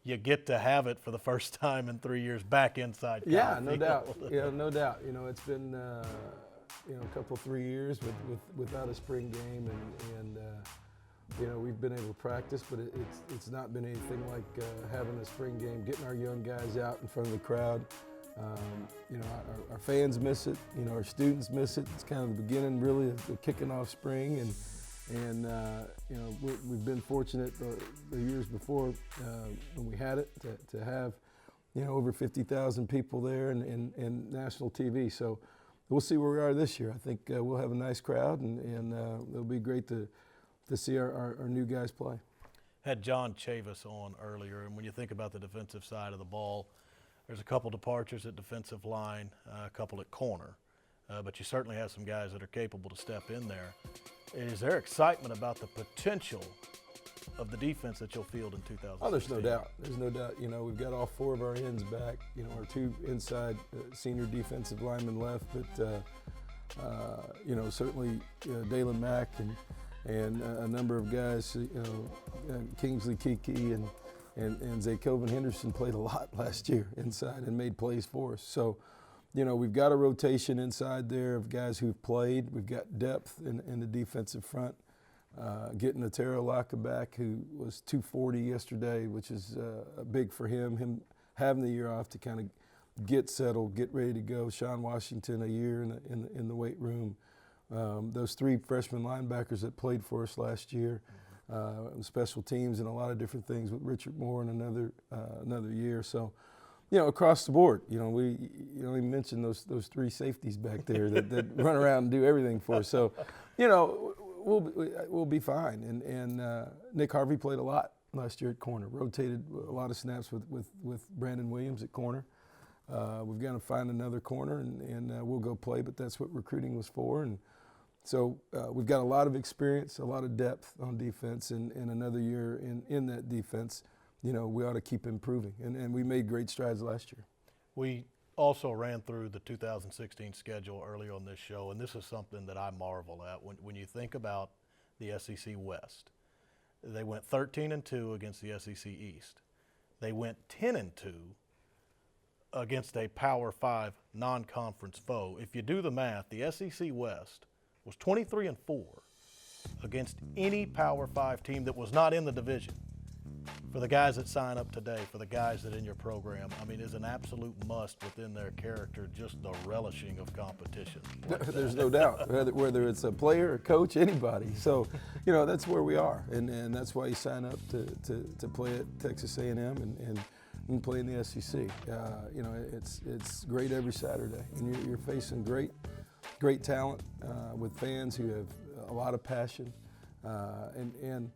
you get to have it for the first time in 3 years back inside. Yeah, no doubt. Yeah, no doubt. You know, it's been a couple 3 years without a spring game, and you know, we've been able to practice, but it's not been anything like having a spring game, getting our young guys out in front of the crowd. You know, our fans miss it. You know, our students miss it. It's kind of the beginning, really, of the kicking off spring, and you know, we've been fortunate the years before when we had it to have, you know, over 50,000 people there and national TV. So we'll see where we are this year. I think we'll have a nice crowd, and it'll be great to see our new guys play. Had John Chavis on earlier, and when you think about the defensive side of the ball, there's a couple departures at defensive line, a couple at corner, but you certainly have some guys that are capable to step in there. Is there excitement about the potential of the defense that you'll field in 2016? Oh, there's no doubt. There's no doubt. You know, we've got all 4 of our ends back. You know, our 2 inside senior defensive linemen left, but you know, certainly Dalen Mack and a number of guys, you know, Kingsley Kiki and Zakoven Henderson played a lot last year inside and made plays for us. So, you know, we've got a rotation inside there of guys who've played. We've got depth in the defensive front. Getting Otero Laka back, who was 240 yesterday, which is big for him. Him having the year off to kind of get settled, get ready to go. Sean Washington, a year in the weight room. Those 3 freshman linebackers that played for us last year, special teams and a lot of different things with Richard Moore in another year. So, you know, across the board, you know, you only mentioned those 3 safeties back there that run around and do everything for us. So, you know, we'll be fine. And Nick Harvey played a lot last year at corner, rotated a lot of snaps with Brandon Williams at corner. We've got to find another corner, and we'll go play, but that's what recruiting was for. And so we've got a lot of experience, a lot of depth on defense, and another year in that defense. You know, we ought to keep improving, and we made great strides last year. We also ran through the 2016 schedule earlier on this show, and this is something that I marvel at. When you think about the SEC West, they went 13-2 against the SEC East. They went 10-2 against a Power 5 non-conference foe. If you do the math, the SEC West was 23-4 against any Power 5 team that was not in the division. For the guys that sign up today, for the guys that are in your program, I mean, is an absolute must within their character, just the relishing of competition. There's no doubt, whether it's a player, a coach, anybody. So, you know, that's where we are, and that's why you sign up to play at Texas A&M and play in the SEC. You know, it's great every Saturday, and you're facing great talent with fans who have a lot of passion, and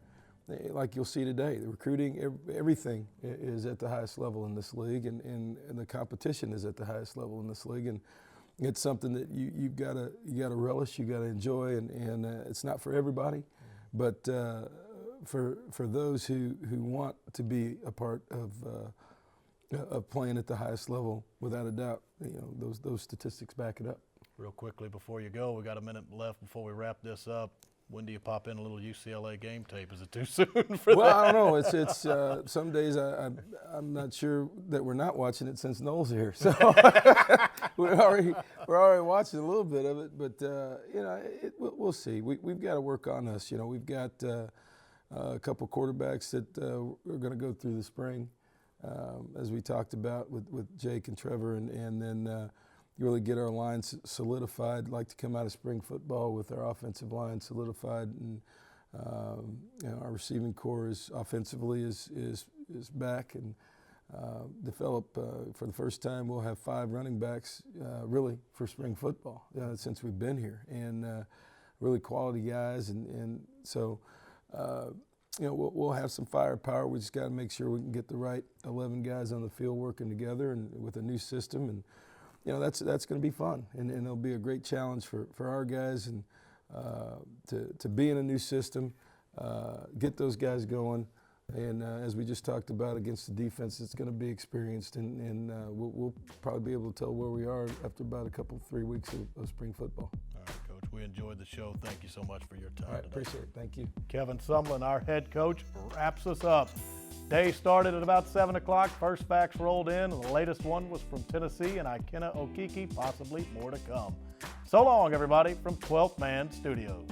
like you'll see today, the recruiting, everything is at the highest level in this league, and the competition is at the highest level in this league, and it's something that you've got to relish, you got to enjoy, and it's not for everybody, but for those who want to be a part of playing at the highest level, without a doubt, you know, those statistics back it up. Real quickly before you go, we got a minute left before we wrap this up. When do you pop in a little UCLA game tape? Is it too soon for that? Well, I don't know. It's some days I'm not sure that we're not watching it since Noel's here. So we're already watching a little bit of it, but you know, we'll see. We've got to work on us. You know, we've got a couple quarterbacks that we're going to go through the spring, as we talked about with Jake and Trevor, and then really get our lines solidified. Like to come out of spring football with our offensive line solidified, and you know, our receiving core is offensively is back, and develop for the first time. We'll have 5 running backs really for spring football since we've been here, and really quality guys, and so you know, we'll have some firepower. We just got to make sure we can get the right 11 guys on the field working together, and with a new system, and you know, that's going to be fun, and it'll be a great challenge for our guys, and to be in a new system, get those guys going, and as we just talked about against the defense, it's going to be experienced, and we'll probably be able to tell where we are after about 3 weeks of spring football. All right, Coach, we enjoyed the show. Thank you so much for your time. All right, appreciate it. Thank you. Kevin Sumlin, our head coach, wraps us up. Day started at about 7 o'clock. First facts rolled in, and the latest one was from Tennessee and Ikena Okeke, possibly more to come. So long, everybody, from 12th Man Studios.